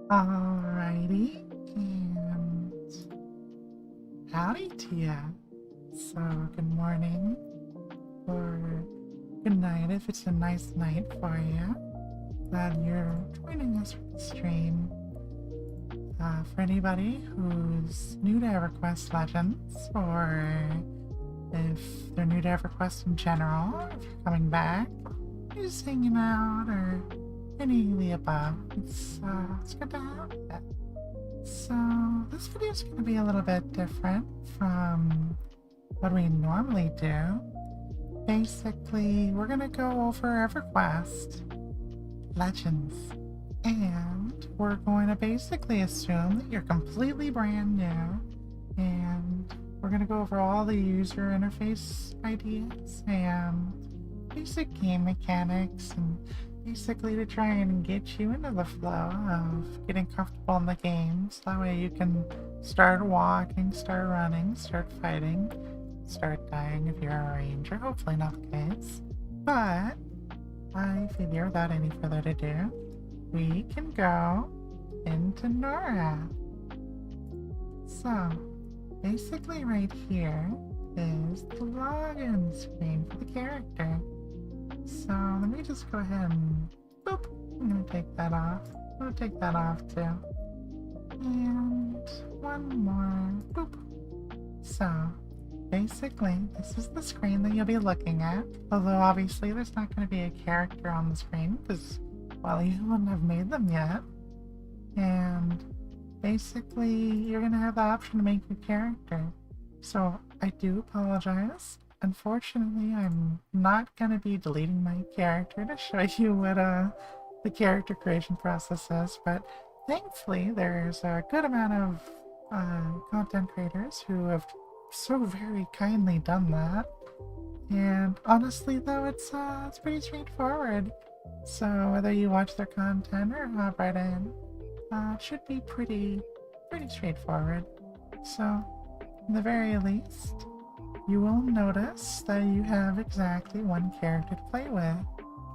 Alrighty, and howdy to ya. So, good morning, or good night if it's a nice night for you. Glad you're joining us for the stream. For anybody who's new to EverQuest Legends, or if they're new to EverQuest in general, if you're coming back, you're just hanging out, or any of the above, it's good to have you. So, this video is going to be a little bit different from what we normally do. Basically, we're going to go over EverQuest Legends, and we're going to basically assume that you're completely brand new, and we're going to go over all the user interface ideas and basic game mechanics, and basically to try and get you into the flow of getting comfortable in the games. That way you can start walking, start running, start fighting, start dying if you're a ranger. Hopefully not the case. But I figure without any further ado, we can go into Norrath. So basically right here is the login screen for the character. So let me just go ahead and boop. I'm gonna take that off. I'm gonna take that off too. And one more boop. So basically this is the screen that you'll be looking at. Although obviously there's not going to be a character on the screen because, well, you wouldn't have made them yet. And basically you're gonna have the option to make your character. So I do apologize. Unfortunately, I'm not going to be deleting my character to show you what the character creation process is, but thankfully there's a good amount of content creators who have so very kindly done that. And honestly though, it's pretty straightforward. So whether you watch their content or hop right in, it should be pretty straightforward. So, at the very least, you will notice that you have exactly one character to play with.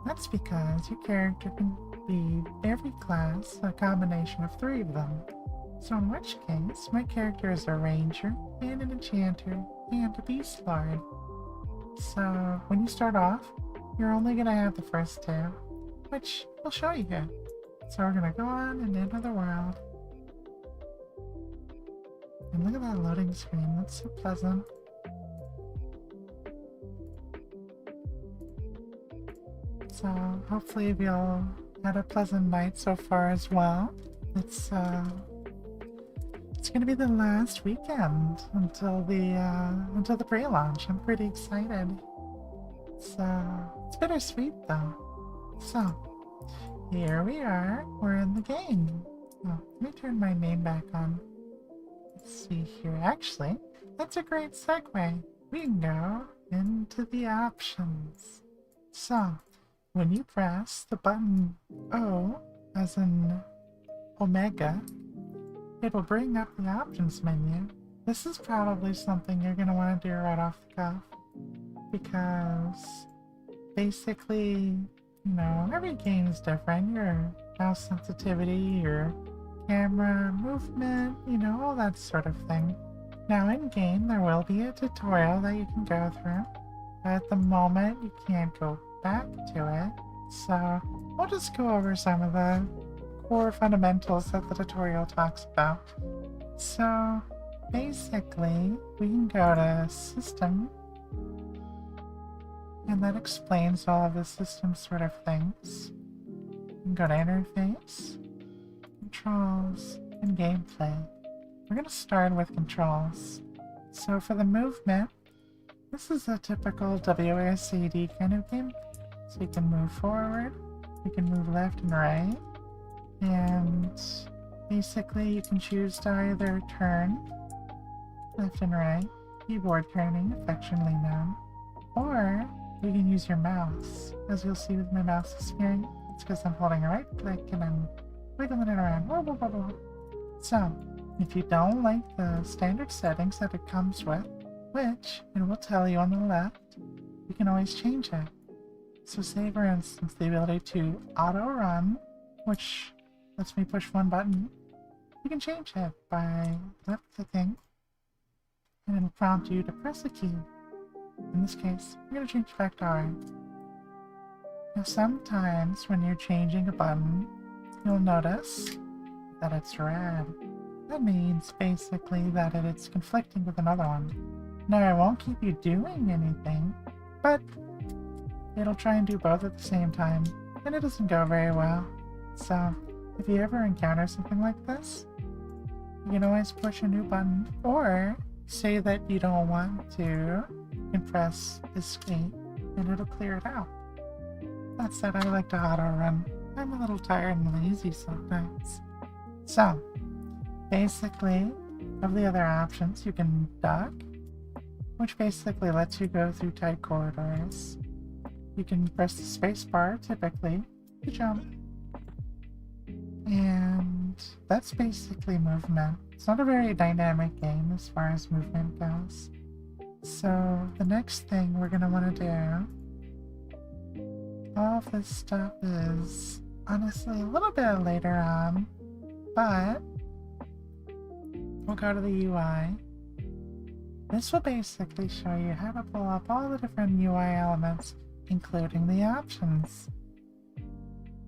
That's because your character can be every class, a combination of 3 of them. So in which case, my character is a ranger, and an enchanter, and a beast lord. So when you start off, you're only going to have the first 2, which we'll show you here. So we're going to go on and enter the world. And look at that loading screen, that's so pleasant. So hopefully you'll had a pleasant night so far as well. It's gonna be the last weekend until the pre-launch. I'm pretty excited. It's bittersweet though. So here we are. We're in the game. Oh, let me turn my name back on. Let's see here. Actually, that's a great segue. We can go into the options. So when you press the button O, as in Omega, it will bring up the options menu. This is probably something you're going to want to do right off the cuff, because basically, you know, every game is different. Your mouse sensitivity, your camera movement, you know, all that sort of thing. Now in game there will be a tutorial that you can go through, but at the moment you can't go back to it, so we'll just go over some of the core fundamentals that the tutorial talks about. So basically we can go to System, and that explains all of the system sort of things. You can go to Interface, Controls, and Gameplay. We're going to start with Controls. So for the movement, this is a typical WASD kind of game. So you can move forward, you can move left and right, and basically you can choose to either turn left and right, keyboard turning, affectionately known, or you can use your mouse. As you'll see with my mouse disappearing, it's because I'm holding a right click and I'm wiggling it around. So, if you don't like the standard settings that it comes with, which it will tell you on the left, you can always change it. So say for instance the ability to auto run, which lets me push one button. You can change it by left clicking, and it'll prompt you to press a key. In this case, I'm going to change back to R. Now sometimes when you're changing a button, you'll notice that it's red. That means basically that it's conflicting with another one. Now it won't keep you doing anything, but it'll try and do both at the same time, and it doesn't go very well. So if you ever encounter something like this, you can always push a new button, or say that you don't want to, you can press escape and it'll clear it out. That said, I like to auto run. I'm a little tired and lazy sometimes. So basically, of the other options, you can duck, which basically lets you go through tight corridors. You can press the space bar typically to jump. And that's basically movement. It's not a very dynamic game as far as movement goes. So the next thing we're going to want to do, all of this stuff is honestly a little bit later on, but we'll go to the UI. This will basically show you how to pull up all the different UI elements, including the options.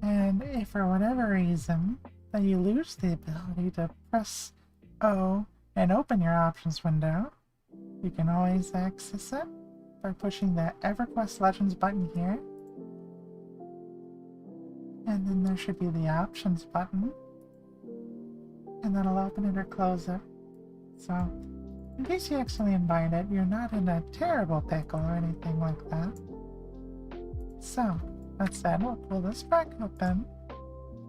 And if for whatever reason that you lose the ability to press O and open your options window, you can always access it by pushing the EverQuest Legends button here. And then there should be the options button, and that'll open it or close it. So in case you accidentally invite it, you're not in a terrible pickle or anything like that. So that said, we'll pull this back open.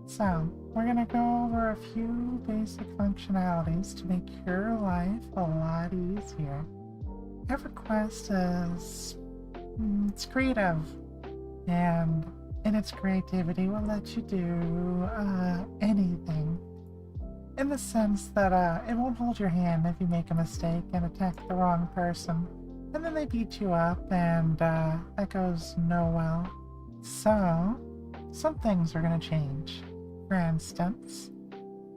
So we're going to go over a few basic functionalities to make your life a lot easier. EverQuest is it's creative, and in its creativity will let you do anything, in the sense that it won't hold your hand if you make a mistake and attack the wrong person, and then they beat you up, and that goes no well. So some things are going to change. For instance,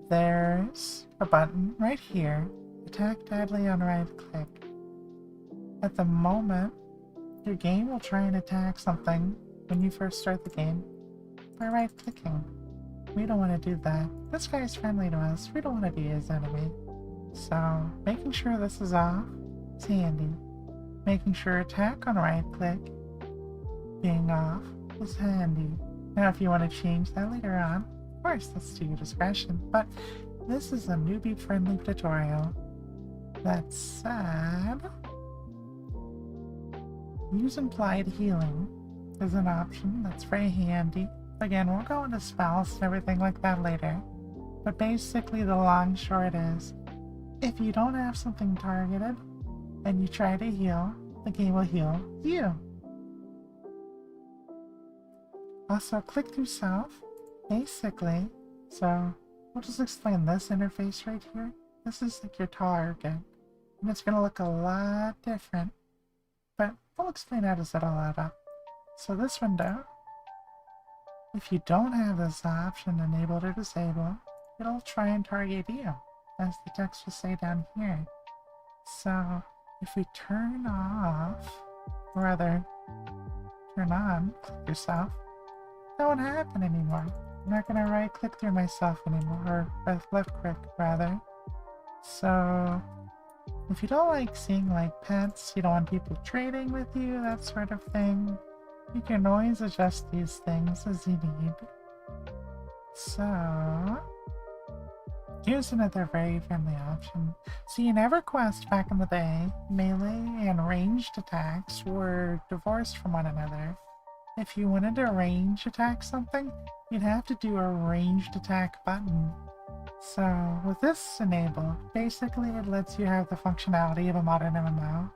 there's a button right here, attack deadly on right click. At the moment, your game will try and attack something when you first start the game by right clicking. We don't want to do that. This guy is friendly to us. We don't want to be his enemy. So making sure this is off is handy. Making sure attack on right click being off is handy. Now if you want to change that later on, of course that's to your discretion, but this is a newbie friendly tutorial. That said, use implied healing is an option that's very handy. Again, we'll go into spells and everything like that later, but basically the long short is, if you don't have something targeted and you try to heal, the game will heal you. Also, click through self, basically, so we'll just explain this interface right here. This is like your target, and it's going to look a lot different, but we'll explain how to set all that up. So this window, if you don't have this option enabled or disabled, it'll try and target you, as the text will say down here. So if we turn off, or rather turn on, click yourself, that won't happen anymore. I'm not going to right click through myself anymore, or left click rather. So if you don't like seeing like pets, you don't want people trading with you, that sort of thing, you can always adjust these things as you need. So here's another very friendly option. See, in EverQuest back in the day, melee and ranged attacks were divorced from one another. If you wanted to range attack something, you'd have to do a ranged attack button. So with this enabled, basically it lets you have the functionality of a modern MMO.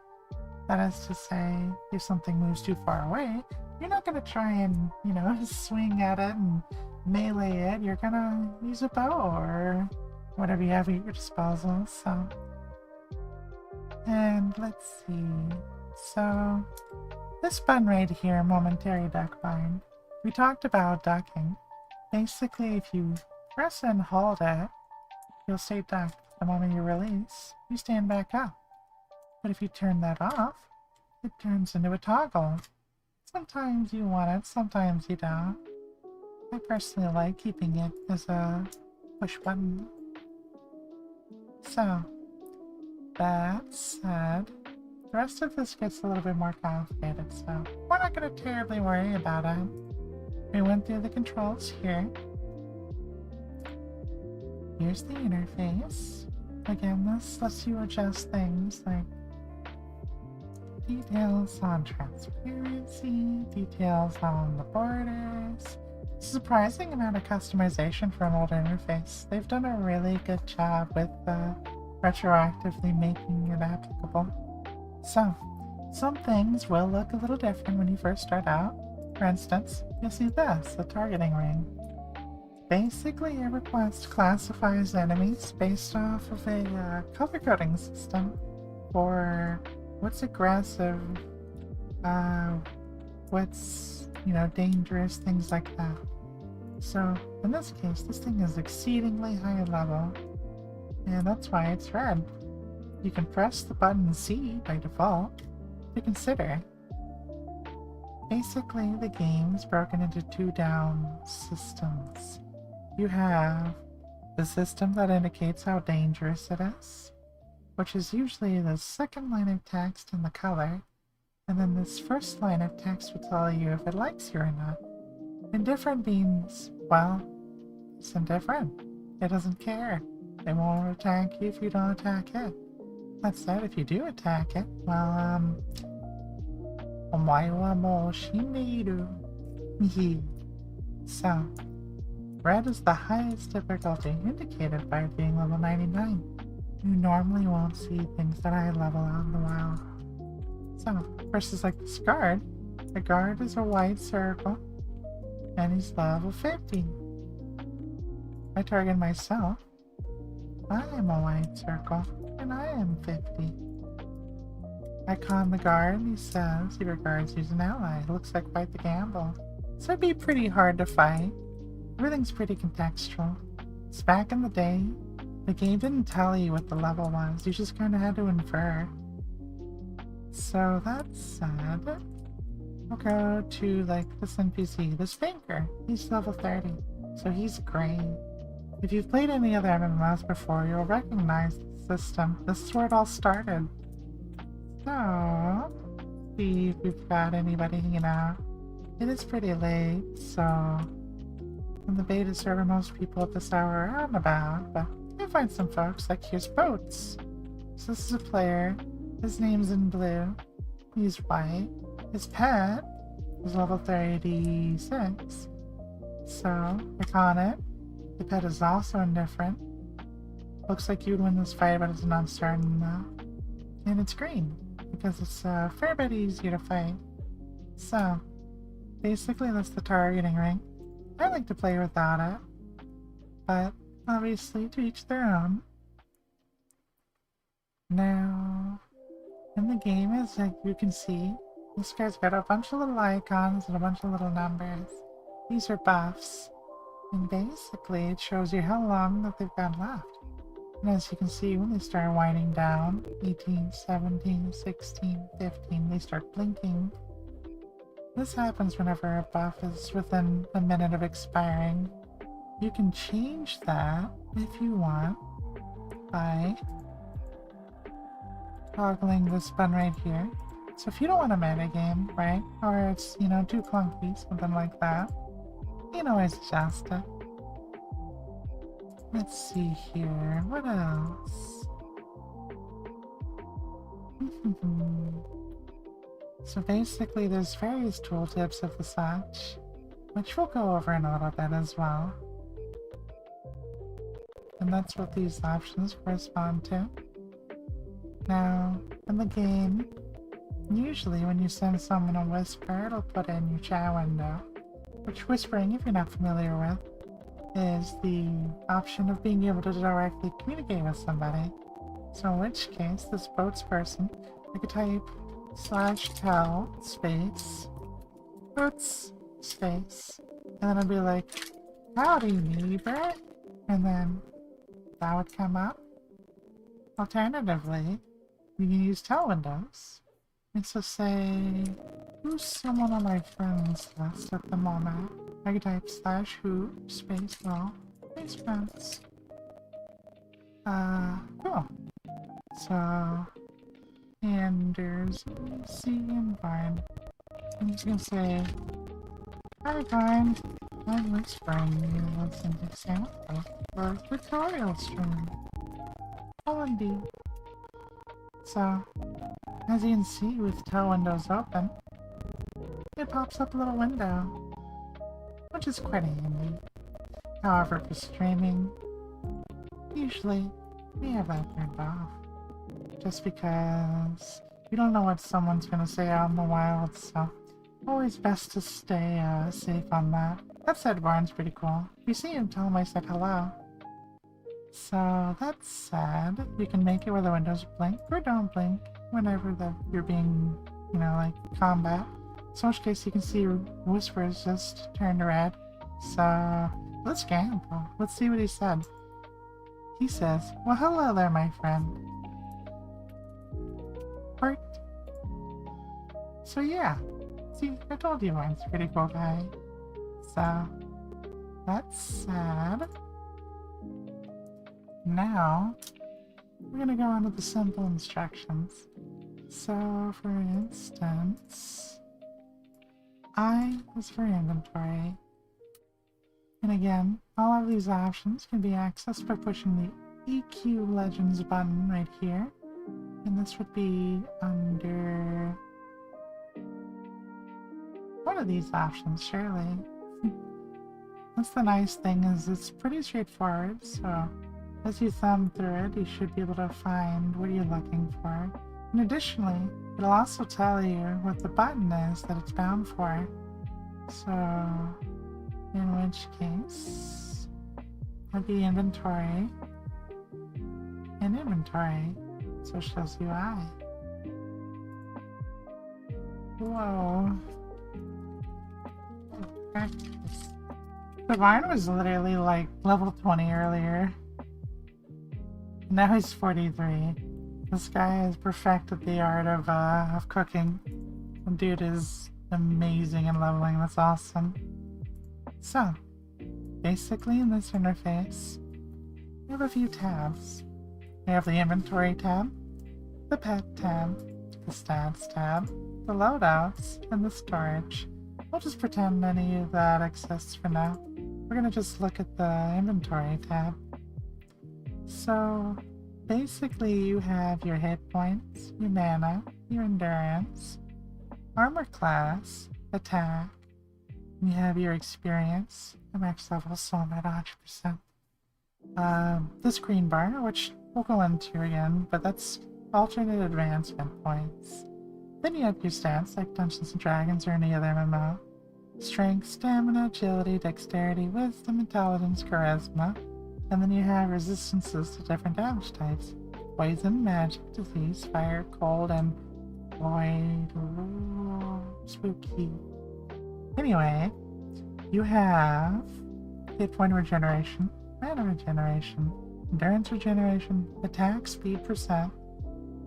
That is to say, if something moves too far away, you're not going to try and, swing at it and melee it. You're going to use a bow or whatever you have at your disposal. So, and let's see. So this button right here, momentary duck bind, we talked about ducking. Basically, if you Press and hold it. You'll stay ducked. The moment you release, you stand back up. But if you turn that off, it turns into a toggle. Sometimes you want it, sometimes you don't. I personally like keeping it as a push button. So, that said, the rest of this gets a little bit more complicated, so we're not going to terribly worry about it. We went through the controls here. Here's the interface. Again, this lets you adjust things like details on transparency, details on the borders. Surprising amount of customization for an old interface. They've done a really good job with retroactively making it applicable. So, some things will look a little different when you first start out. For instance, you'll see this, a targeting ring. Basically, EverQuest classifies enemies based off of a color coding system for what's aggressive, what's, dangerous, things like that. So, in this case, this thing is exceedingly high level, and that's why it's red. You can press the button C by default to consider. Basically, the game's broken into two down systems. You have the system that indicates how dangerous it is, which is usually the second line of text in the color, and then this first line of text will tell you if it likes you or not. Indifferent means, well, it's indifferent. It doesn't care. It won't attack you if you don't attack it. That said, if you do attack it, well, omae wa mou shineiru. So, red is the highest difficulty, indicated by it being level 99. You normally won't see things that high level out in the wild. So, versus like this guard, the guard is a white circle, and he's level 50. I target myself. I am a white circle, and I am 50. I con the guard, and he says he regards you as an ally. It looks like quite the gamble. So it'd be pretty hard to fight. Everything's pretty contextual. It's back in the day, the game didn't tell you what the level was. You just kind of had to infer. So that's sad. We'll go to this NPC, this Banker. He's level 30, so he's great. If you've played any other MMOs before, you'll recognize the system. This is where it all started. So, see if we've got anybody hanging out. It is pretty late, so in the beta server, most people at this hour are out and about, but you'll find some folks. Like, here's Boats. So this is a player. His name's in blue. He's white. His pet is level 36. So, click on it. The pet is also indifferent. Looks like you'd win this fight, but it's not certain though. And it's green, because it's a fair bit easier to fight. So, basically that's the targeting ring. I like to play without it, but obviously to each their own. Now, in the game, as you can see, this guy's got a bunch of little icons and a bunch of little numbers. These are buffs, and basically it shows you how long that they've got left. And as you can see, when they start winding down, 18, 17, 16, 15, they start blinking. This happens whenever a buff is within a minute of expiring. You can change that if you want by toggling this button right here. So if you don't want a metagame, right, or it's, too clunky, something like that, you can always adjust it. Let's see here, what else? So basically there's various tooltips of the such, which we'll go over in a little bit as well. And that's what these options correspond to. Now, in the game, usually when you send someone a whisper, it'll put in your chat window. Which whispering, if you're not familiar with, is the option of being able to directly communicate with somebody. So in which case, this boats person, I could type /tell space boats space, and then I'd be like, howdy neighbor, and then that would come up. Alternatively, you can use tail windows. And so say, who's someone on my friends list at the moment? I could type /who space well space friends. Cool. So, and there's C and Vine. I'm just gonna say, hi Vine, I'm whispering you listen to sample for tutorial stream. L&D. So, as you can see with tail windows open, it pops up a little window, which is quite handy. However, for streaming, usually we have that turned off. Just because you don't know what someone's gonna say out in the wild, so always best to stay safe on that. That said, Varn's pretty cool. If you see him, tell him I said hello. So that said, you can make it where the windows blink or don't blink whenever you're being, you know, like combat. So in which case you can see whispers just turned red. So let's gamble. Let's see what he said. He says, well, hello there, my friend. Heart. So yeah, see, I told you Ryan's a pretty cool guy. So that's sad. Now, we're gonna go on to the simple instructions. So, for instance, I is for inventory. And again, all of these options can be accessed by pushing the EQ Legends button right here. And this would be under one of these options, surely. That's the nice thing, is it's pretty straightforward, so as you thumb through it, you should be able to find what you're looking for. And additionally, it'll also tell you what the button is that it's bound for. So, in which case, it'll be inventory and inventory. So it shows you I. Whoa. The vine was literally like level 20 earlier. Now he's 43. This guy has perfected the art of cooking. The dude is amazing in leveling. That's awesome. So, basically in this interface, we have a few tabs. We have the inventory tab, the pet tab, the stats tab, the loadouts, and the storage. We'll just pretend any of that exists for now. We're gonna just look at the inventory tab. So, basically you have your hit points, your mana, your endurance, armor class, attack, and you have your experience, the max level, so I'm at 100%. This green bar, which we'll go into again, but that's alternate advancement points. Then you have your stats, like Dungeons & Dragons or any other MMO. Strength, stamina, agility, dexterity, wisdom, intelligence, charisma. And then you have resistances to different damage types. Poison, magic, disease, fire, cold, and void. Ooh, spooky. Anyway, you have hit point regeneration, mana regeneration, endurance regeneration, attack, speed percent,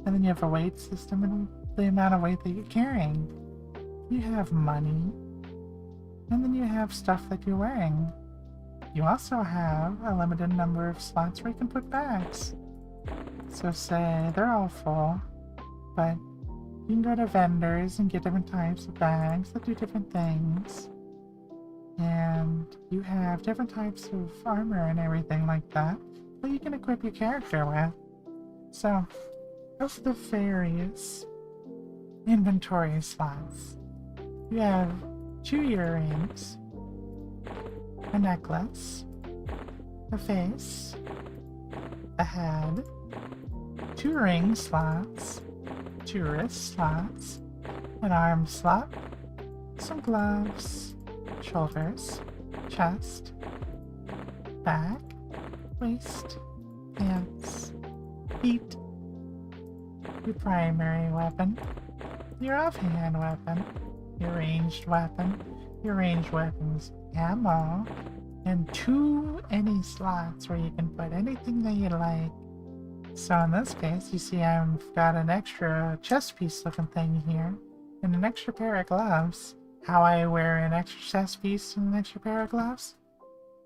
and then you have a weight system and the amount of weight that you're carrying. You have money, and then you have stuff that you're wearing. You also have a limited number of slots where you can put bags. So say they're all full, but you can go to vendors and get different types of bags that do different things. And you have different types of armor and everything like that that you can equip your character with. So, of the various inventory slots, you have 2 earrings, a necklace, a face, a head, 2 ring slots, 2 wrist slots, an arm slot, some gloves, shoulders, chest, back, waist, pants, feet, your primary weapon, your offhand weapon, your ranged weapon, your ranged weapon's ammo, and 2 any slots where you can put anything that you like. So in this case, you see I've got an extra chest piece looking thing here, and an extra pair of gloves. How I wear an extra chest piece and an extra pair of gloves?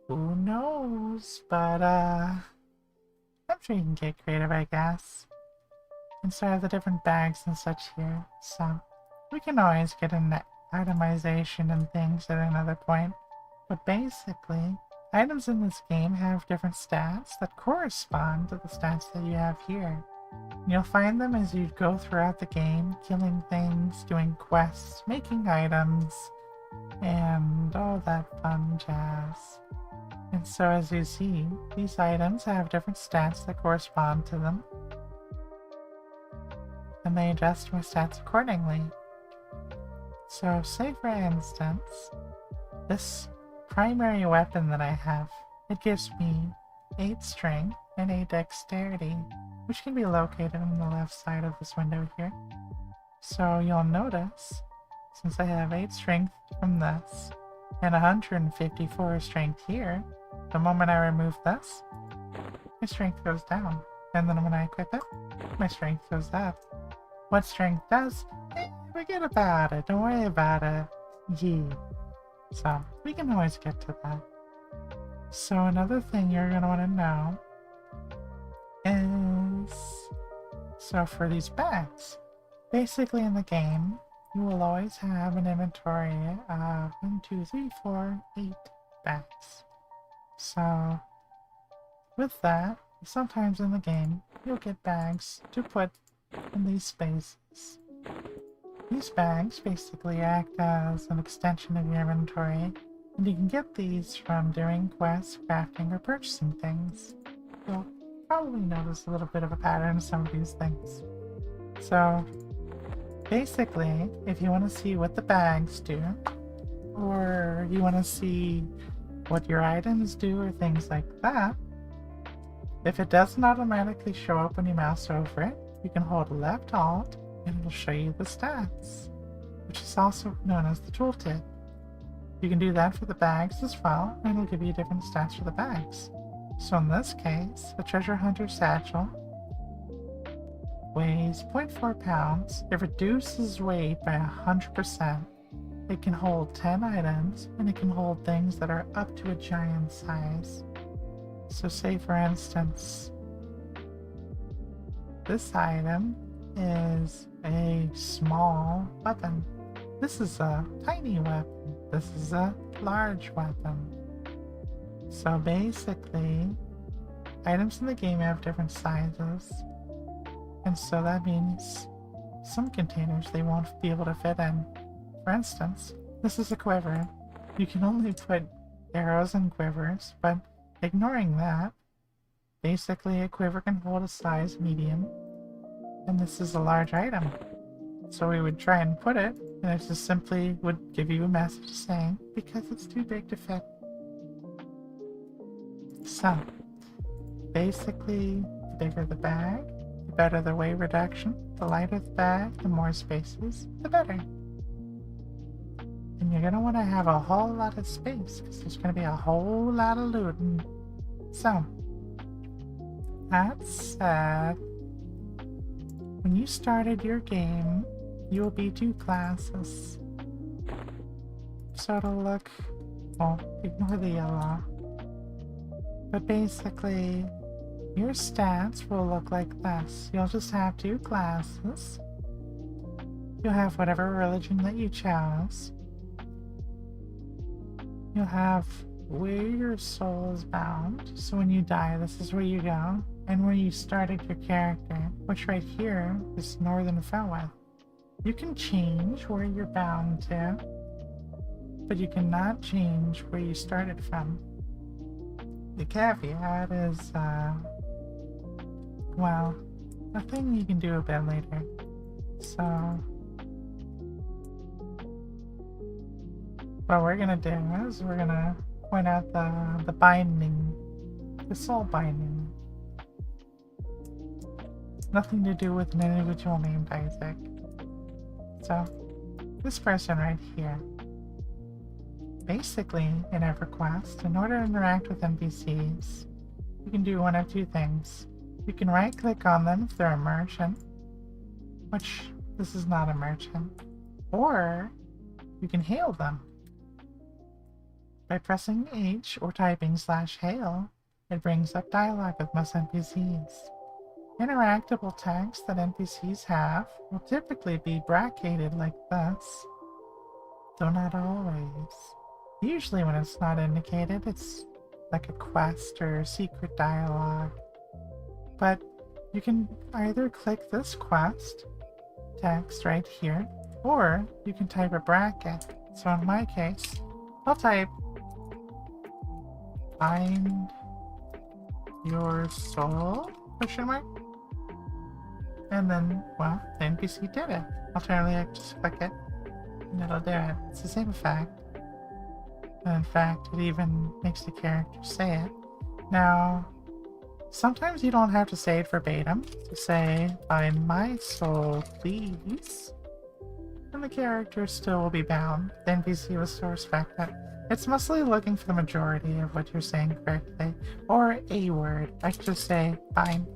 Who knows? But I'm sure you can get creative, I guess. And so I have the different bags and such here, so we can always get an itemization and things at another point. But basically, items in this game have different stats that correspond to the stats that you have here. And you'll find them as you go throughout the game, killing things, doing quests, making items, and all that fun jazz. And so as you see, these items have different stats that correspond to them, and they adjust my stats accordingly. So say for instance, this primary weapon that I have, it gives me 8 strength and 8 dexterity, which can be located on the left side of this window here. So you'll notice, since I have 8 strength from this, and 154 strength here, the moment I remove this, my strength goes down. And then when I equip it, my strength goes up. What strength does? Forget about it, don't worry about it. Yeah. So, we can always get to that. So another thing you're going to want to know is... So for these bags, basically in the game, you will always have an inventory of 1, 2, 3, 4, 8 bags. So, with that, sometimes in the game, you'll get bags to put in these spaces. These bags basically act as an extension of your inventory, and you can get these from doing quests, crafting, or purchasing things. You'll probably notice a little bit of a pattern in some of these things. So, basically, if you want to see what the bags do, or you want to see what your items do, or things like that, if it doesn't automatically show up when you mouse over it, you can hold left alt, and it'll show you the stats, which is also known as the tooltip. You can do that for the bags as well, and it'll give you different stats for the bags. So in this case, a treasure hunter satchel weighs 0.4 pounds. It reduces weight by 100%. It can hold 10 items, and it can hold things that are up to a giant size. So say for instance, this item is a small weapon. This is a tiny weapon. This is a large weapon. So basically, items in the game have different sizes. And so that means some containers they won't be able to fit in. For instance, this is a quiver. You can only put arrows in quivers, but ignoring that, basically a quiver can hold a size medium, and this is a large item. So we would try and put it, and it just simply would give you a message saying, because it's too big to fit. So, basically, the bigger the bag, the better the weight reduction. The lighter the bag, the more spaces, the better. And you're going to want to have a whole lot of space, because there's going to be a whole lot of looting. So, that said, when you started your game, you will be 2 classes. So it'll look, well, ignore the yellow. But basically, your stats will look like this. You'll just have 2 classes. You'll have whatever religion that you chose. You'll have where your soul is bound. So when you die, this is where you go. And where you started your character, which right here is Northern Felwith. You can change where you're bound to, but you cannot change where you started from. The caveat is, well, a thing you can do a bit later. So, what we're gonna do is we're gonna point out the binding, the soul binding. Nothing to do with an individual named Isaac. So, this person right here, Basically, in EverQuest, in order to interact with NPCs, you can do one of two things. You can right-click on them if they're a merchant, which this is not a merchant, or you can hail them. By pressing H or typing /hail, it brings up dialogue with most NPCs. Interactable text that NPCs have will typically be bracketed like this, though not always. Usually when it's not indicated, it's like a quest or secret dialogue. But you can either click this quest text right here, or you can type a bracket. So in my case, I'll type "Find your soul?" ? And then, well, the NPC did it. Alternatively, I just click it and it'll do it. It's the same effect. And in fact, it even makes the character say it. Now, sometimes you don't have to say it verbatim. To say, "Find my soul, please," and the character still will be bound. The NPC will still respect it. It's mostly looking for the majority of what you're saying correctly, or a word. I could just say, "Fine."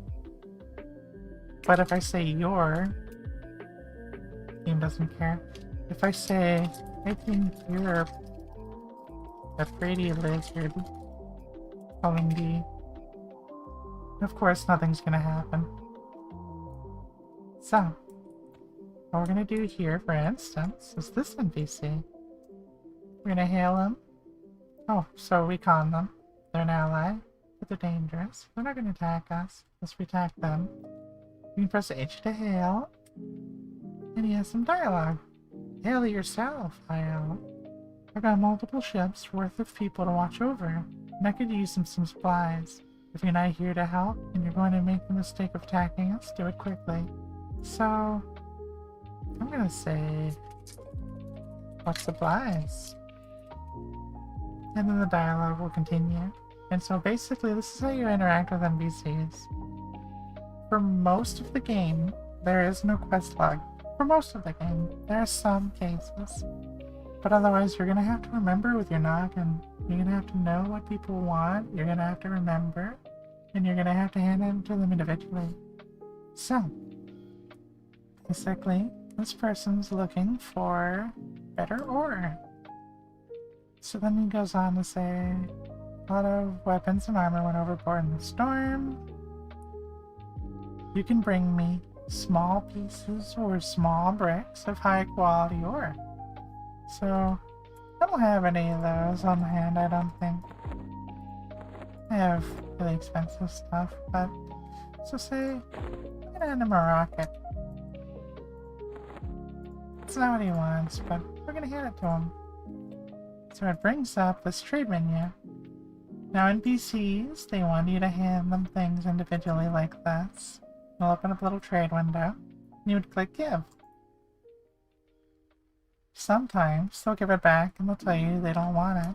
But if I say "your," the game doesn't care. If I say, "I think you're a pretty lizard," calling D, of course nothing's gonna happen. So, what we're gonna do here, for instance, is this NPC. We're gonna hail him. Oh, so we con them. They're an ally, but they're dangerous. They're not gonna attack us unless we attack them. You can press H to hail, and he has some dialogue. "Hail yourself, I've got multiple ships worth of people to watch over, and I could use some supplies. If you're not here to help, and you're going to make the mistake of attacking us, do it quickly." So, I'm gonna say, "What supplies?" And then the dialogue will continue. And so basically, this is how you interact with NPCs. For most of the game, there is no quest log. For most of the game, there are some cases. But otherwise, you're gonna have to remember with your noggin. You're gonna have to know what people want, you're gonna have to remember, and you're gonna have to hand it to them individually. So, basically, this person's looking for better ore. So then he goes on to say, "A lot of weapons and armor went overboard in the storm. You can bring me small pieces or small bricks of high quality ore." So, I don't have any of those on hand, I don't think. I have really expensive stuff, but so say, I'm gonna hand him a rocket. It's not what he wants, but we're gonna hand it to him. So it brings up this trade menu. Now NPCs, they want you to hand them things individually like this. You'll open up a little trade window, and you would click Give. Sometimes they'll give it back and they'll tell you they don't want it,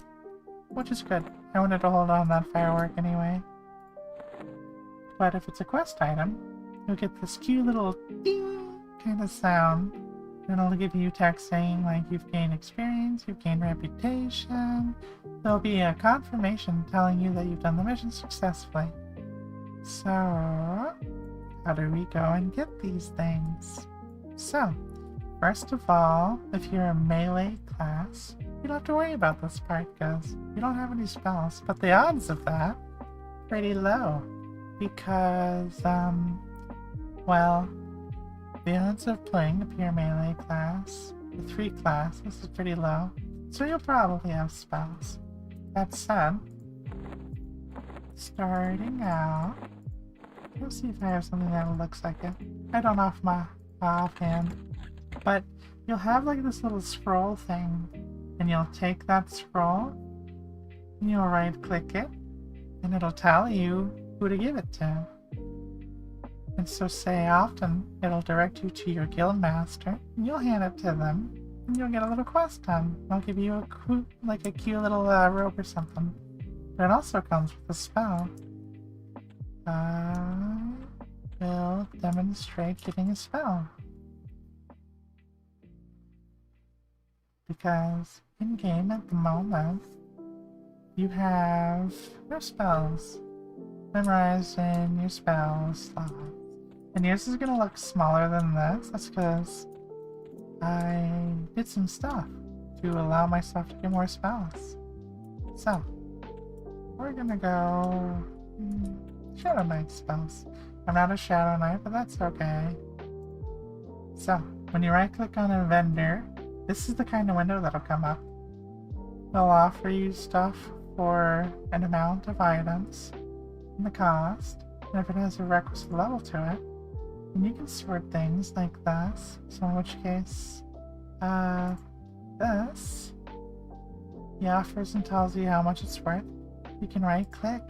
which is good. I wanted to hold on that firework anyway. But if it's a quest item, you'll get this cute little ding kind of sound. And it'll give you text saying like you've gained experience, you've gained reputation. There'll be a confirmation telling you that you've done the mission successfully. So, how do we go and get these things? So, first of all, if you're a melee class, you don't have to worry about this part because you don't have any spells. But the odds of that are pretty low because, well, the odds of playing a pure melee class with 3 classes is pretty low, so you'll probably have spells. That said, starting out, let's see if I have something that looks like it. I don't off my offhand, but you'll have like this little scroll thing, and you'll take that scroll, and you'll right click it, and it'll tell you who to give it to. And so say often it'll direct you to your guild master, and you'll hand it to them, and you'll get a little quest done. They'll give you a cute little rope or something. But it also comes with a spell. Will demonstrate getting a spell. Because in game at the moment, you have no spells memorized in your spells slot. And yours is gonna look smaller than this. That's because I did some stuff to allow myself to get more spells. So, we're gonna go Shadow Knight spells. I'm not a Shadow Knight, but that's okay. So, when you right click on a vendor, this is the kind of window that'll come up. They'll offer you stuff for an amount of items and the cost, and if it has a requisite level to it, then you can sort things like this. So in which case, this, he offers and tells you how much it's worth. You can right click,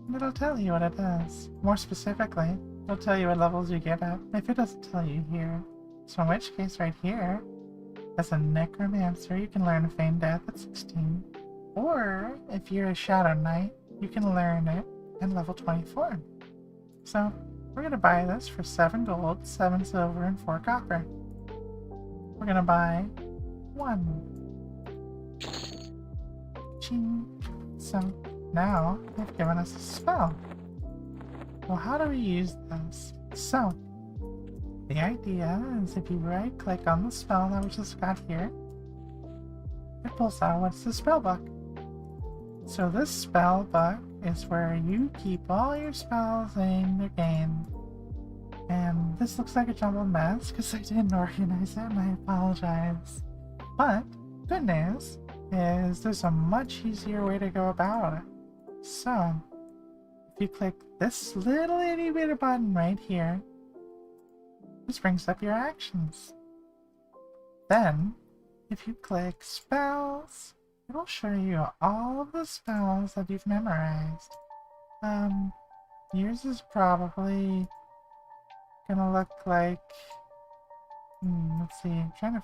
and it'll tell you what it is. More specifically, it'll tell you what levels you get at, if it doesn't tell you here. So in which case right here, as a Necromancer, you can learn Feign Death at 16. Or, if you're a Shadow Knight, you can learn it at level 24. So, we're going to buy this for 7 gold, 7 silver, and 4 copper. We're going to buy 1. Ching. So, now, they've given us a spell. Well, how do we use this? So, the idea is if you right click on the spell that we just got here, it pulls out what's the spell book. So this spell book is where you keep all your spells in the game. And this looks like a jumbled mess because I didn't organize it and I apologize. But good news is there's a much easier way to go about it. So if you click this little itty bitty button right here, this brings up your actions. Then, if you click spells, it'll show you all of the spells that you've memorized. Yours is probably gonna look like, let's see, I'm trying to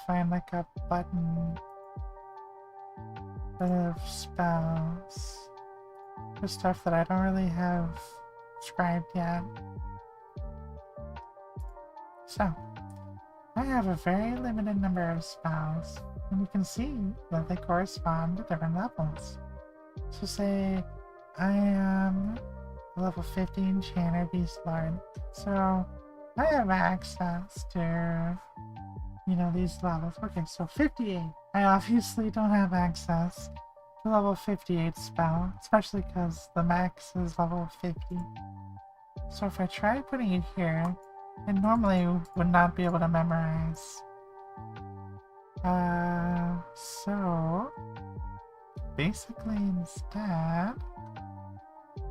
find like a button of spells for stuff that I don't really have described yet. So, I have a very limited number of spells, and you can see that they correspond to different levels. So say I am a level 50 Enchanter Beast Lord, so I have access to, these levels. Okay, so 58. I obviously don't have access to level 58 spell, especially because the max is level 50. So if I try putting it here, I normally would not be able to memorize. So basically instead,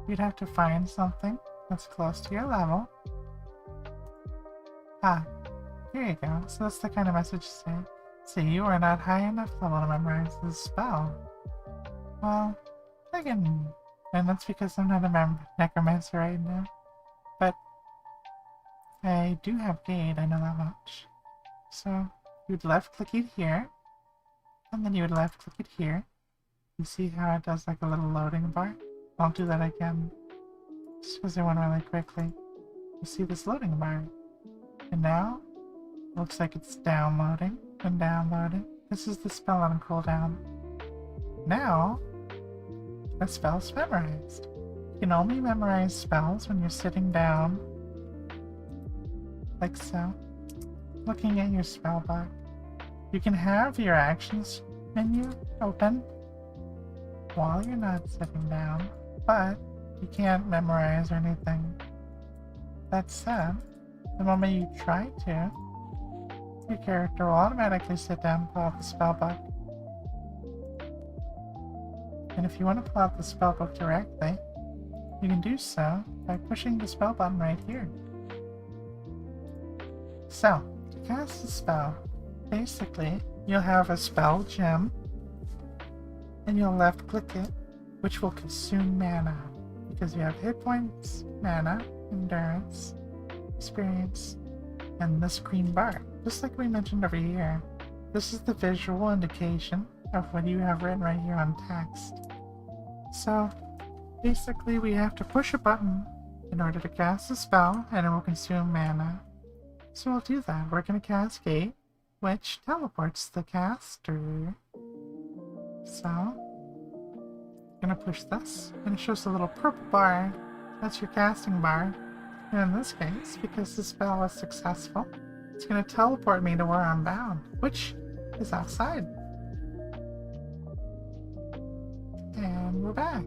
you'd have to find something that's close to your level. Here you go. So that's the kind of message you say. Say you are not high enough level to memorize this spell. Well, and that's because I'm not a necromancer right now. But I do have Gate, I know that much. So you'd left click it here, and then you would left click it here. You see how it does like a little loading bar? I'll do that again, just because I went really quickly. You see this loading bar, and now it looks like it's downloading and downloading. This is the spell on cooldown. Now, the spell's memorized. You can only memorize spells when you're sitting down, like so, looking at your spell book. You can have your actions menu open while you're not sitting down, but you can't memorize or anything. That said, the moment you try to, your character will automatically sit down and pull out the spell book. And if you want to pull out the spell book directly, you can do so by pushing the spell button right here. So, to cast a spell, basically, you'll have a spell gem, and you'll left click it, which will consume mana, because you have hit points, mana, endurance, experience, and this green bar, just like we mentioned over here. This is the visual indication of what you have written right here on text. So, basically we have to push a button in order to cast a spell, and it will consume mana. So we'll do that. We're going to cast Gate, which teleports the caster. So, I'm gonna push this, and it shows a little purple bar. That's your casting bar. And in this case, because the spell was successful, it's gonna teleport me to where I'm bound, which is outside. And we're back.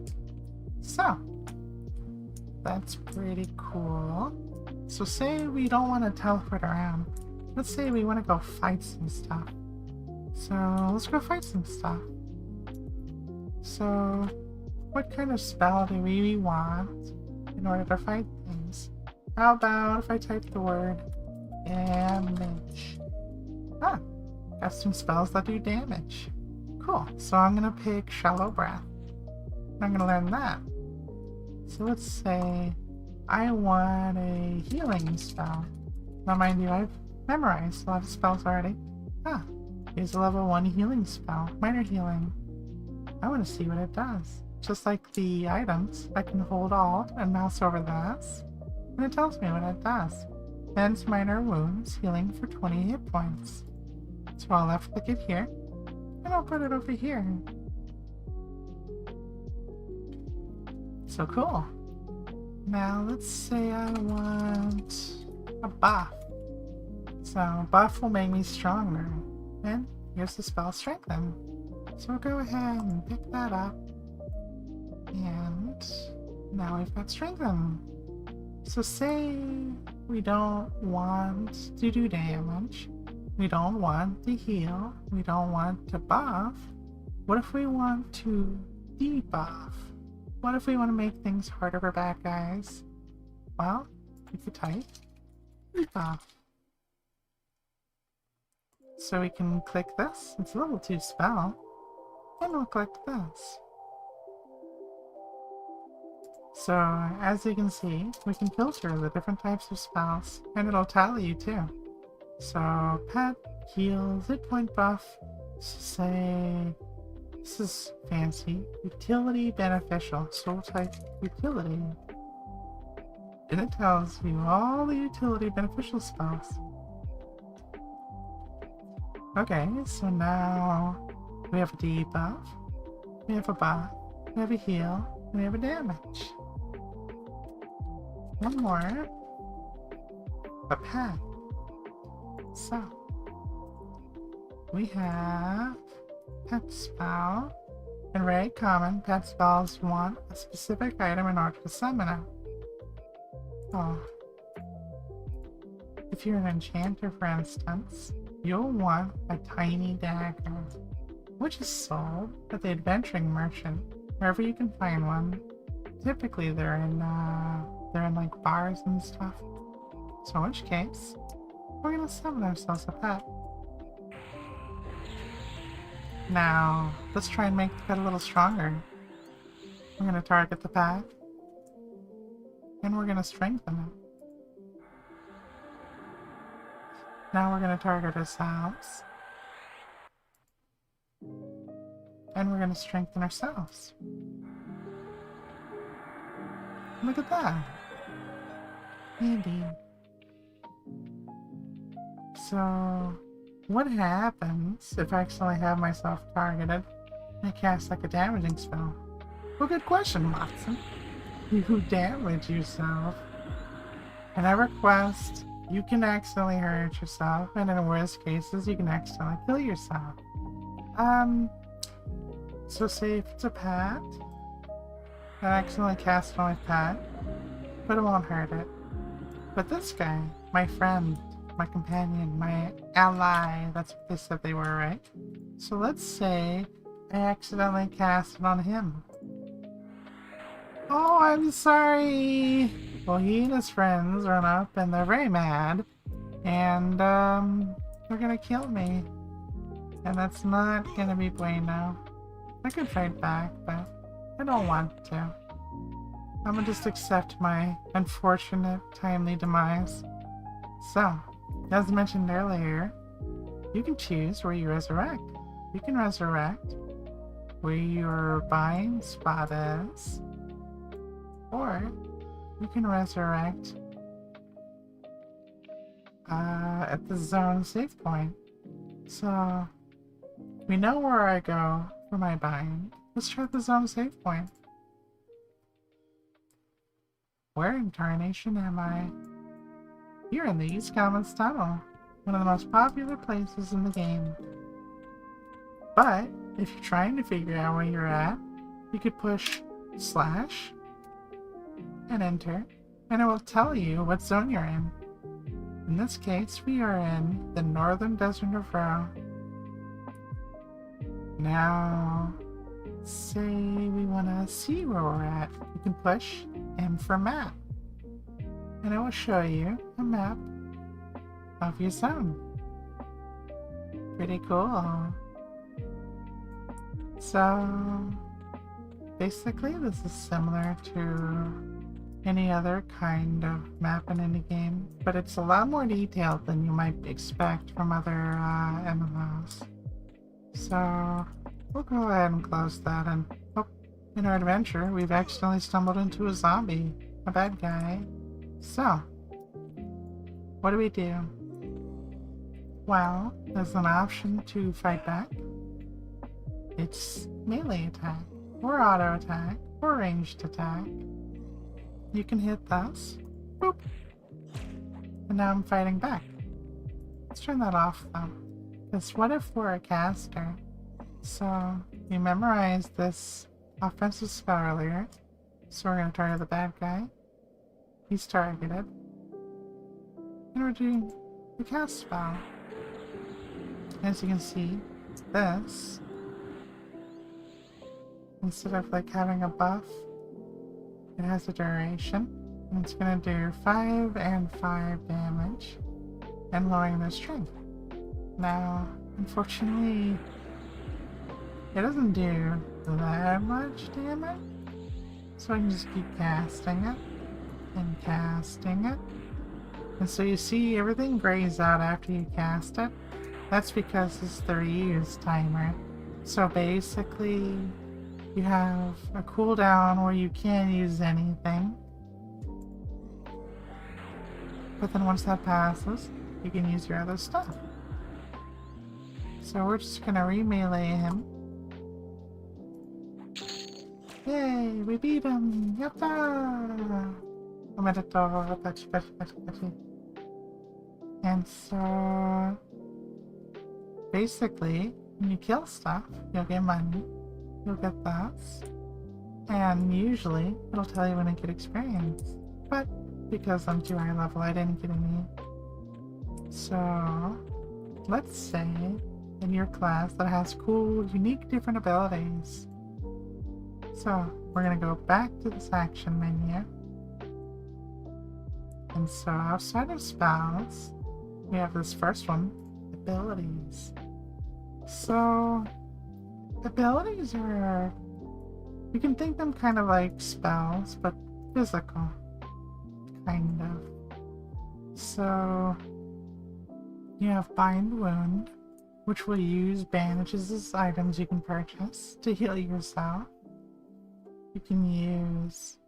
So, that's pretty cool. So say we don't want to teleport around. Let's say we want to go fight some stuff. So let's go fight some stuff. So what kind of spell do we want in order to fight things? How about if I type the word damage? Ah, got some spells that do damage. Cool, so I'm gonna pick Shallow Breath. I'm gonna learn that. So let's say I want a healing spell. Now mind you, I've memorized a lot of spells already. Ah, here's a level 1 healing spell. Minor healing. I want to see what it does. Just like the items, I can hold Alt and mouse over this, and it tells me what it does. Ends minor wounds, healing for 20 hit points. So I'll left click it here, and I'll put it over here. So cool. Now let's say I want a buff. So buff will make me stronger. And here's the spell Strengthen. So we'll go ahead and pick that up. And now we've got Strengthen. So say we don't want to do damage. We don't want to heal. We don't want to buff. What if we want to debuff? What if we want to make things harder for bad guys? Well, we could type debuff. So we can click this. It's a level 2 spell. And we'll click this. So, as you can see, we can filter the different types of spells, and it'll tell you too. So, pet, heals, hit point buff, say, this is fancy, utility beneficial, so we'll type utility. And it tells you all the utility beneficial spells. Okay, so now we have a debuff, we have a buff, we have a heal, and we have a damage. One more. A pet. So, we have pet spell. And very common, pet spells want a specific item in order to summon it. Oh. If you're an enchanter, for instance, you'll want a tiny dagger, which is sold at the adventuring merchant, wherever you can find one. Typically they're in like bars and stuff. So in which case, we're gonna summon ourselves a pet. Now, let's try and make the pet a little stronger. We're gonna target the pet, and we're gonna strengthen it. Now we're gonna target ourselves, and we're gonna strengthen ourselves. Look at that. Handy. So, what happens if I accidentally have myself targeted and I cast like a damaging spell? Well, good question, Watson. You damage yourself. In EverQuest, you can accidentally hurt yourself, and in the worst cases, you can accidentally kill yourself. So say if it's a pet, I accidentally cast it on my pet, but it won't hurt it. But this guy, my friend, my companion, my ally, that's what they said they were, right? So let's say I accidentally cast it on him. Oh, I'm sorry! Well, he and his friends run up and they're very mad, and they're gonna kill me. And that's not gonna be bueno. I could fight back, but I don't want to. I'm gonna just accept my unfortunate, timely demise. So, as mentioned earlier, you can choose where you resurrect. You can resurrect where your bind spot is, or you can resurrect at the zone save point. So, we know where I go for my bind. Let's try the zone save point. Where in tarnation am I? You're in the East Commons Tunnel, one of the most popular places in the game. But, if you're trying to figure out where you're at, you could push slash and enter, and it will tell you what zone you're in. In this case, we are in the northern desert of Rho. Now, say we want to see where we're at. You can push M for map, and it will show you a map of your zone. Pretty cool. So, basically this is similar to any other kind of map in any game, but it's a lot more detailed than you might expect from other MMOs. So, we'll go ahead and close that, and in our adventure, we've accidentally stumbled into a zombie, a bad guy. So, what do we do? Well, there's an option to fight back. It's melee attack, or auto attack, or ranged attack. You can hit those. Boop. And now I'm fighting back. Let's turn that off though. Because what if we're a caster? So, you memorized this offensive spell earlier. So we're going to target the bad guy. He's targeted. And we're doing the cast spell. As you can see, this, instead of like having a buff, it has a duration, and it's going to do 5 and 5 damage, and lowering their strength. Now, unfortunately, it doesn't do that much damage, so I can just keep casting it, and casting it. And so you see everything grays out after you cast it. That's because it's the reuse timer. So basically, you have a cooldown where you can't use anything. But then once that passes, you can use your other stuff. So we're just gonna re-melee him. Yay, we beat him! Yatta! And so, basically, when you kill stuff, you'll get money. You'll get those, and usually it'll tell you when to get experience, but because I'm too high level, I didn't get any. So let's say in your class that has cool, unique, different abilities. So we're gonna go back to this action menu, and so outside of spells, we have this first one, abilities. So abilities are, you can think them kind of like spells, but physical, kind of. So, you have Bind Wound, which will use bandages as items you can purchase to heal yourself. You can use,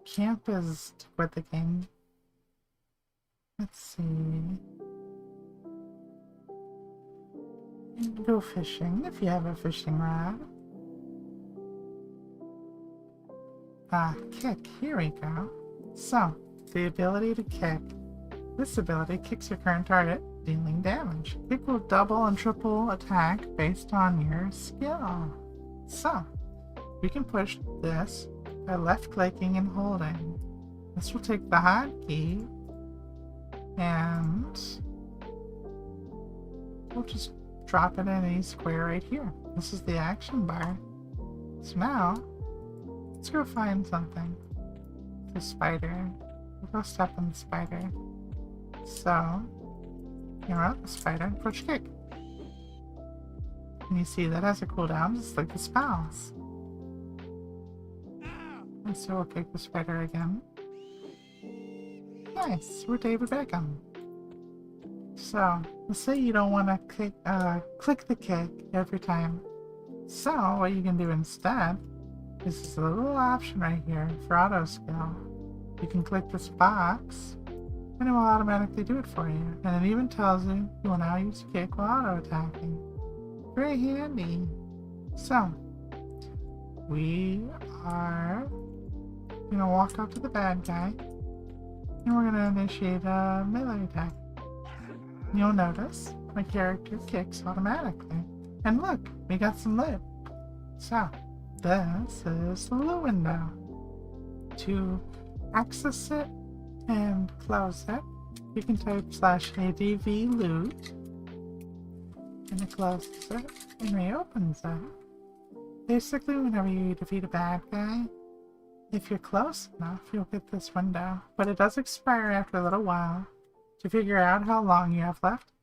Camp is to quit the game. Let's see. Go fishing if you have a fishing rod. Kick. Here we go. So, the ability to kick. This ability kicks your current target, dealing damage. Kick will double and triple attack based on your skill. So, we can push this by left-clicking and holding. This will take the hotkey, and we'll just drop it in any square right here. This is the action bar. So now, let's go find something. The spider. We'll go step on the spider. So, you're on the spider, push kick. And you see that has a cooldown just like the spells. And so we'll kick the spider again. Nice, we're David Beckham. So, let's say you don't want to click the kick every time. So, what you can do instead is this little option right here for auto skill. You can click this box, and it will automatically do it for you. And it even tells you will now use kick while auto-attacking. Very handy. So, we are gonna walk up to the bad guy, and we're gonna initiate a melee attack. You'll notice my character kicks automatically. And look, we got some loot. So, this is the loot window. To access it and close it, you can type /adv loot, and it closes it and reopens it. Basically, whenever you defeat a bad guy, if you're close enough, you'll get this window. But it does expire after a little while. To figure out how long you have left,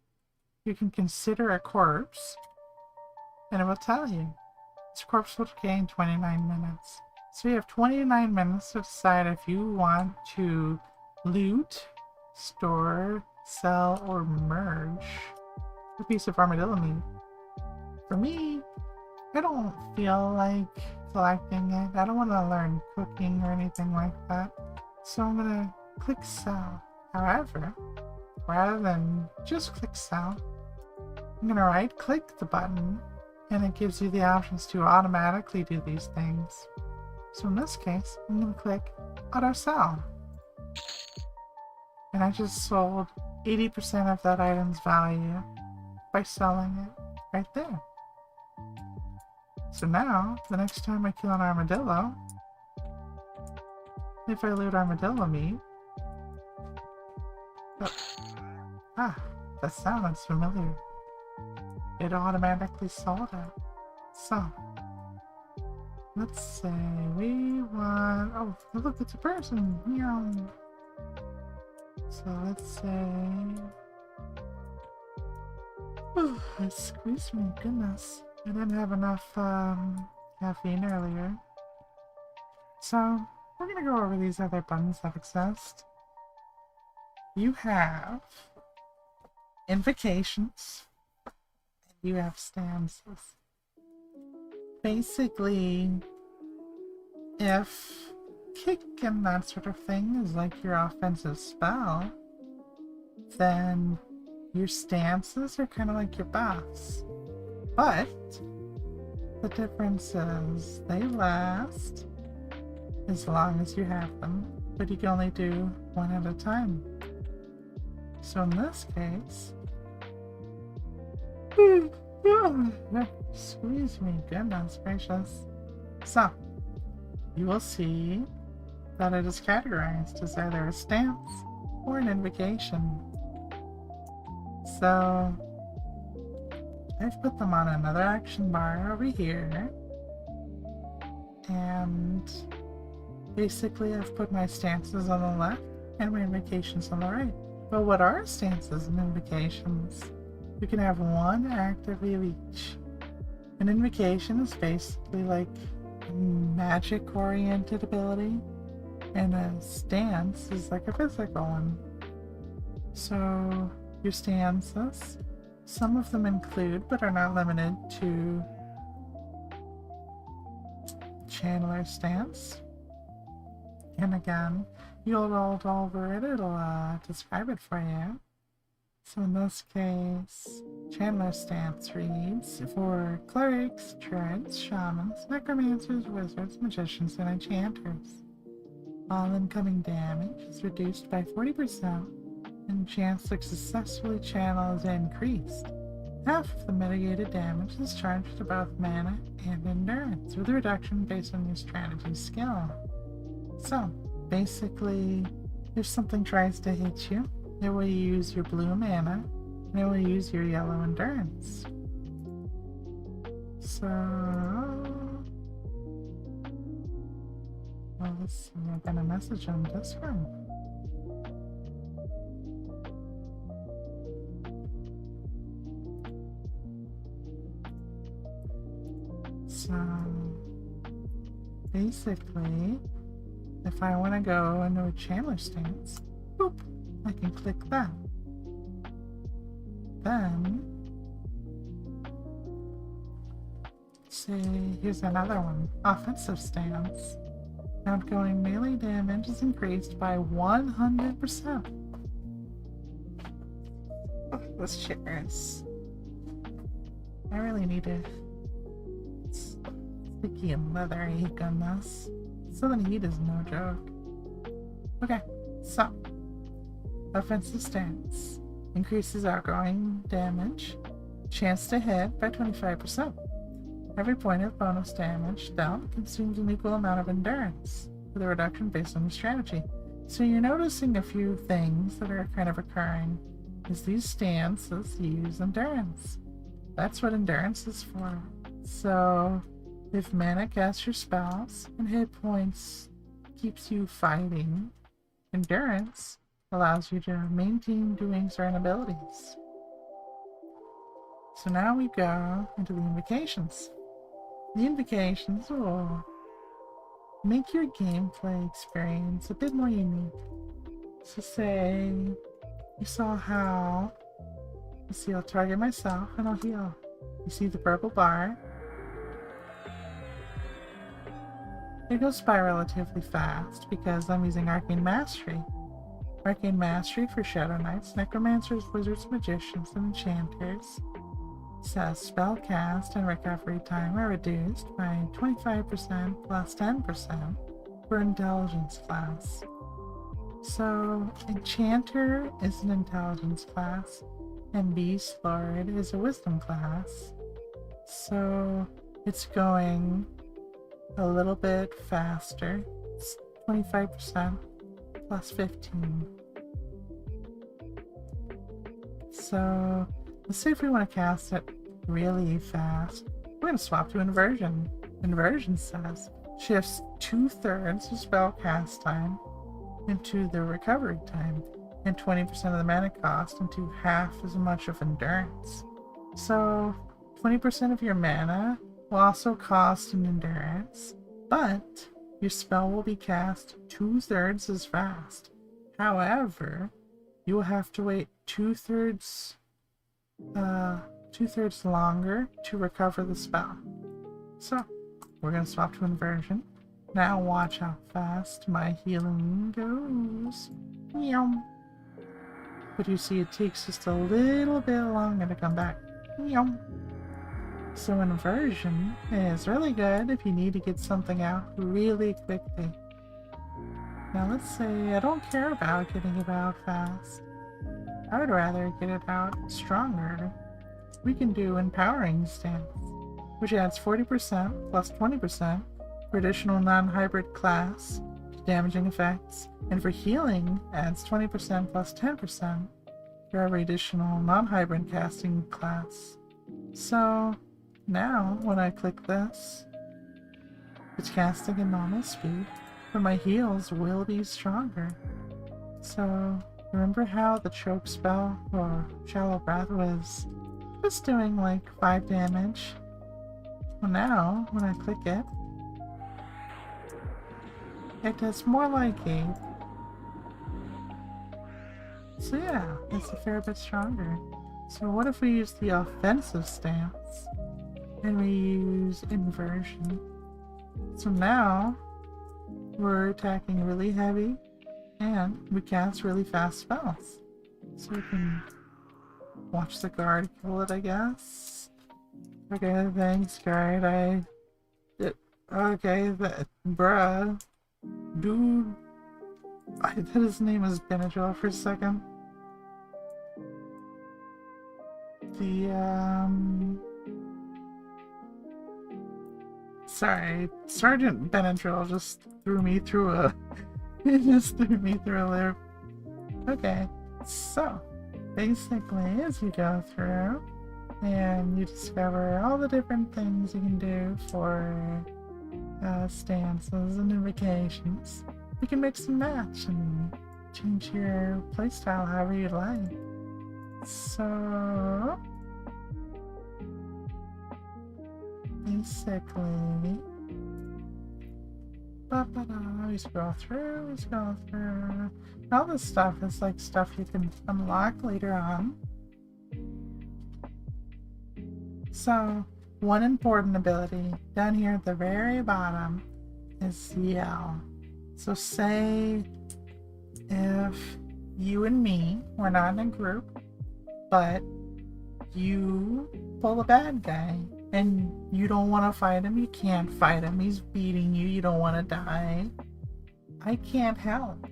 you can consider a corpse, and it will tell you. This corpse will decay in 29 minutes. So you have 29 minutes to decide if you want to loot, store, sell, or merge a piece of armadillo meat. For me, I don't feel like selecting it. I don't want to learn cooking or anything like that. So I'm going to click sell. However, rather than just click sell, I'm going to right click the button, and it gives you the options to automatically do these things. So in this case, I'm going to click auto sell. And I just sold 80% of that item's value by selling it right there. So now, the next time I kill an armadillo, if I loot armadillo meat, that sounds familiar. It automatically sold it. So, let's say we want... Oh, look, it's a person! Meow. So let's say... Oh, it squeezed me, goodness. I didn't have enough caffeine earlier. So, we're gonna go over these other buttons that exist. You have invocations, and you have stanzas. Basically, if kick and that sort of thing is like your offensive spell, then your stances are kind of like your buffs. But the difference is they last as long as you have them, but you can only do one at a time. So in this case, squeeze me, goodness gracious. So, you will see that it is categorized as either a stance or an invocation. So, I've put them on another action bar over here, and basically I've put my stances on the left and my invocations on the right. But what are stances and invocations? You can have one active of each. An invocation is basically like a magic-oriented ability, and a stance is like a physical one. So, your stances, some of them include, but are not limited to, Channeler stance. And again, you'll roll over it, it'll describe it for you. So in this case, Channeler stance reads, for clerics, druids, shamans, necromancers, wizards, magicians, and enchanters. All incoming damage is reduced by 40%, and chance to successfully channel is increased. Half of the mitigated damage is charged to both mana and endurance, with a reduction based on your strategy skill. So, basically, if something tries to hit you, it will use your blue mana, and it will use your yellow endurance. So... well, let's see, I got a message on Discord. So, basically, if I want to go into a Channeler stance, boop, I can click that. Then, say, here's another one, offensive stance. Outgoing melee damage is increased by 100%. This chairs. I really need to. It's sticky and leathery, goodness. Southern heat is no joke. Okay, so offensive stance increases outgoing damage, chance to hit by 25%. Every point of bonus damage dealt consumes an equal amount of endurance, with a reduction based on your strategy. So you're noticing a few things that are kind of occurring. Is these stances use endurance? That's what endurance is for. So if mana casts your spells and hit points keeps you fighting, endurance allows you to maintain doing certain abilities. So now we go into the invocations. The invocations will make your gameplay experience a bit more unique. So say you saw how, let's see, I'll target myself and I'll heal. You see the purple bar? It goes by relatively fast because I'm using Arcane Mastery. Arcane Mastery for Shadow Knights, Necromancers, Wizards, Magicians, and Enchanters says spell cast and recovery time are reduced by 25% plus 10% for Intelligence class. So Enchanter is an Intelligence class and Beast Lord is a Wisdom class. So it's going a little bit faster. It's 25% plus 15. So let's say if we want to cast it really fast, we're going to swap to Inversion. Inversion says shifts 2/3 of spell cast time into the recovery time and 20% of the mana cost into half as much of endurance. So 20% of your mana will also cost an endurance, but your spell will be cast 2/3 as fast. However, you will have to wait 2/3 longer to recover the spell. So we're going to swap to Inversion. Now watch how fast my healing goes. Meow. But you see it takes just a little bit longer to come back. Meow. So Inversion is really good if you need to get something out really quickly. Now let's say I don't care about getting it out fast. I would rather get it out stronger. We can do Empowering Stance, which adds 40% plus 20% for additional non-hybrid class damaging effects, and for healing adds 20% plus 10% for every additional non-hybrid casting class. So now when I click this, it's casting at normal speed, but my heals will be stronger. So remember how the choke spell or shallow breath was just doing like 5 damage? Well, now when I click it, it does more like 8. So yeah, it's a fair bit stronger. So what if we use the offensive stance and we use Inversion? So now we're attacking really heavy and we cast really fast spells. So we can watch the guard kill it, I guess. Okay, thanks guard. Okay, bruh. Dude. I thought his name was Benadryl for a second. Sorry, Sergeant Benadryl just threw me through a... He just threw me through a loop. Okay, so basically as you go through and you discover all the different things you can do for stances and invocations, you can mix and match and change your playstyle however you like. So basically, we scroll through. All this stuff is like stuff you can unlock later on. So one important ability down here at the very bottom is Yell. So say if you and me were not in a group but you pull a bad guy and you don't want to fight him. You can't fight him. He's beating you. You don't want to die. I can't help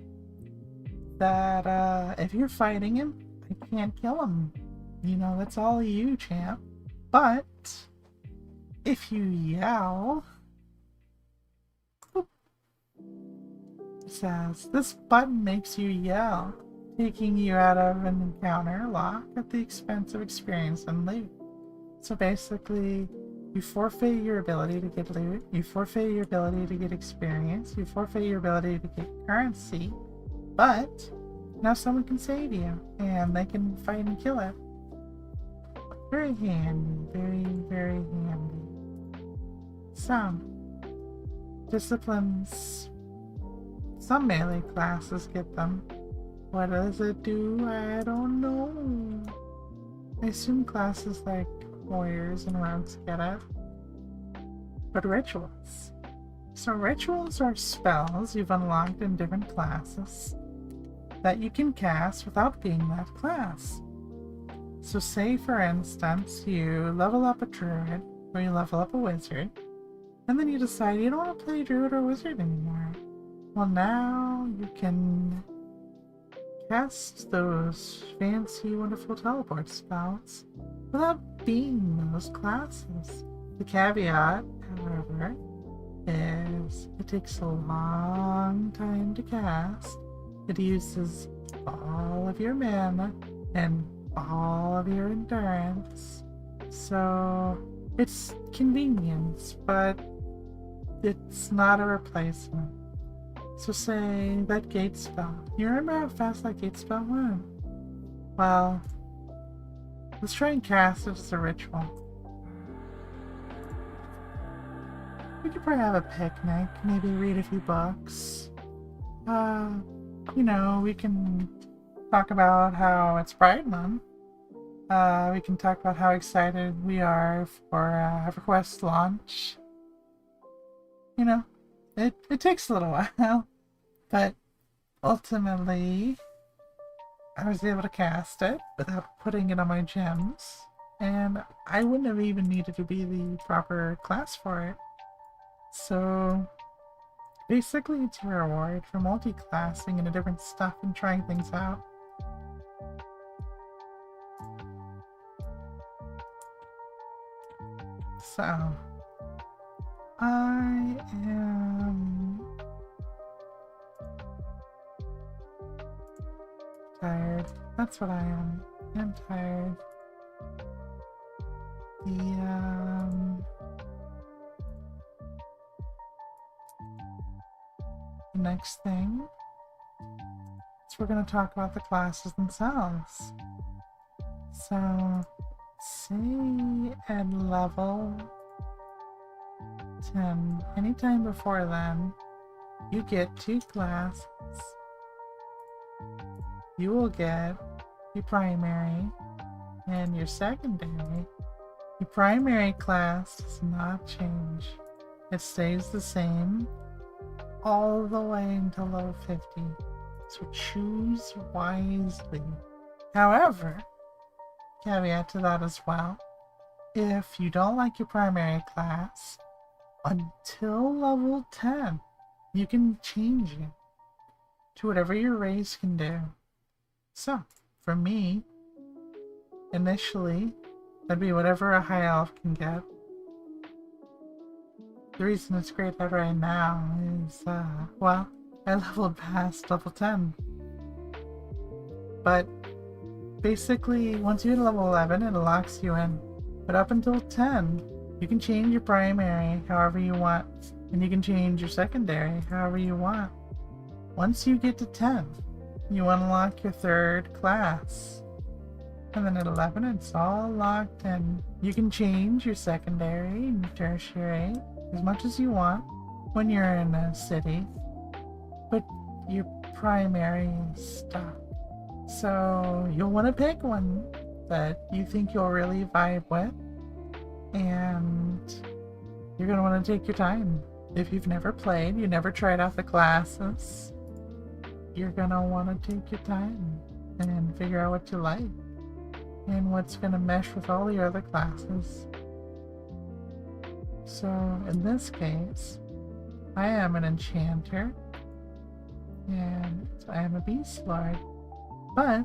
that if you're fighting him, I can't kill him. You know, that's all you, champ. But if you yell, it says this button makes you yell, taking you out of an encounter lock at the expense of experience and loot. So basically, you forfeit your ability to get loot, you forfeit your ability to get experience, you forfeit your ability to get currency, but now someone can save you, and they can fight and kill it. Very handy, very, very handy. Some disciplines, some melee classes get them. What does it do? I don't know. I assume classes like warriors and rogues get it. But rituals. So rituals are spells you've unlocked in different classes that you can cast without being that class. So say for instance you level up a druid or you level up a wizard, and then you decide you don't want to play druid or wizard anymore. Well, now you can cast those fancy, wonderful teleport spells without being those classes. The caveat, however, is it takes a long time to cast. It uses all of your mana and all of your endurance. So it's convenience, but it's not a replacement. So say that gate spell. You remember how fast that gate spell went? Well, let's try and cast it as a ritual. We could probably have a picnic, maybe read a few books. You know, we can talk about how it's Pride Month. We can talk about how excited we are for EverQuest launch. You know, it takes a little while, but ultimately I was able to cast it without putting it on my gems, and I wouldn't have even needed to be the proper class for it. So basically it's a reward for multi-classing into different stuff and trying things out. So I am tired. That's what I am. I'm tired. The next thing is we're going to talk about the classes themselves. So, say at level 10, anytime before then, you get 2 classes. You will get your primary and your secondary. Your primary class does not change. It stays the same all the way until level 50. So choose wisely. However, caveat to that as well, if you don't like your primary class, until level 10, you can change it to whatever your race can do. So, for me, initially, that'd be whatever a high elf can get. The reason it's great at right now is, well, I leveled past level 10. But basically, once you hit level 11, it locks you in. But up until 10, you can change your primary however you want, and you can change your secondary however you want. Once you get to 10, you unlock your 3rd class. And then at 11, it's all locked in. You can change your secondary and tertiary as much as you want when you're in a city, but your primary is stuck. So you'll want to pick one that you think you'll really vibe with, and you're going to want to take your time. If you've never played, you never tried out the classes, you're going to want to take your time and figure out what you like. and what's going to mesh with all the other classes. So in this case, I am an enchanter, and I am a beast lord, but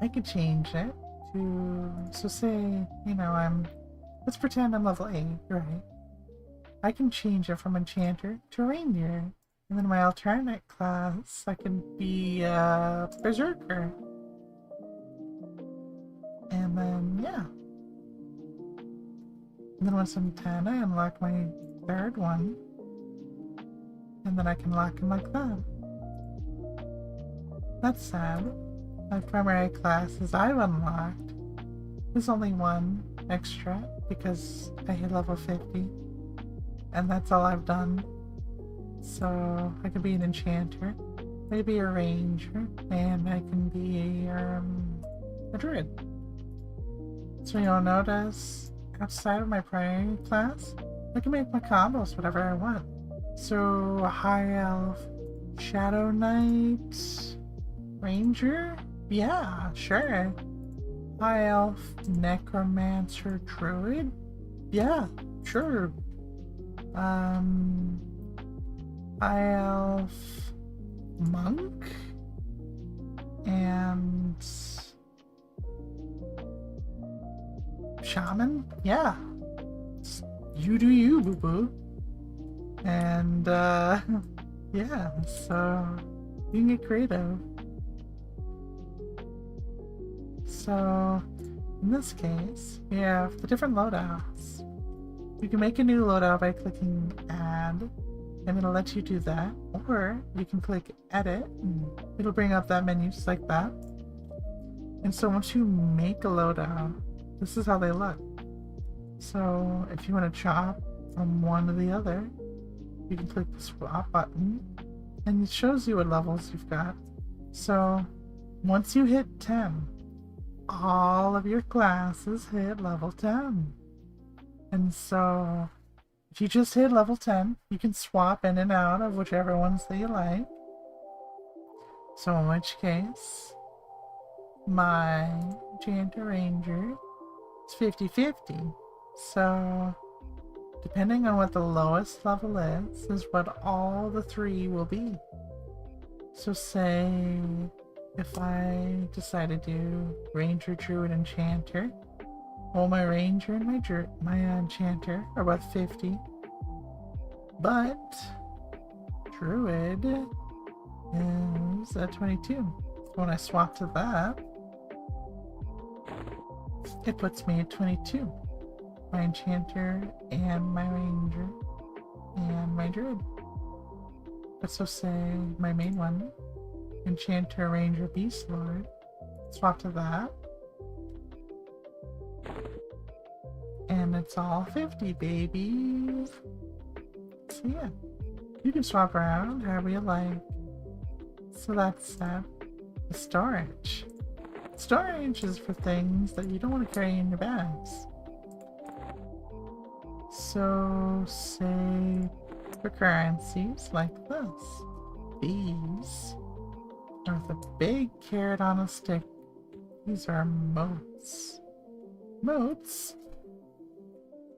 I could change it to, so say, you know, let's pretend I'm level 8, right? I can change it from enchanter to ranger, and then my alternate class, I can be berserker. And then, yeah. And then once I'm 10, I unlock my third one. And then I can lock him like that. That's sad. My primary classes I've unlocked. There's only one extra because I hit level 50. And that's all I've done. So I can be an enchanter, maybe a ranger, and I can be a druid. So you'll notice, outside of my primary class, I can make my combos whatever I want. So a high elf, shadow knight, ranger? Yeah, sure. High elf, necromancer, druid? Yeah, sure. High elf, monk, and shaman? Yeah. You do you, boo-boo. And, yeah, so you can get creative. So, in this case, we have the different loadouts. You can make a new loadout by clicking add, and it'll let you do that. Or you can click edit, and it'll bring up that menu just like that. And so once you make a loadout, this is how they look. So if you want to chop from one to the other, you can click the swap button, and it shows you what levels you've got. So once you hit 10, all of your classes hit level 10. And so if you just hit level 10, you can swap in and out of whichever ones that you like. So in which case, my enchanter ranger is 50-50. So depending on what the lowest level is what all the three will be. So say if I decide to do ranger, druid, enchanter, well, my ranger and my enchanter are both 50, but druid is at 22. So when I swap to that, it puts me at 22. My enchanter and my ranger and my druid. But so say my main one, enchanter, ranger, beast lord, swap to that, and it's all 50, baby. So yeah, you can swap around however you like. So that's that. The storage. Storage is for things that you don't want to carry in your bags. So say for currencies like this. These are the big carrot on a stick. These are moats. Moats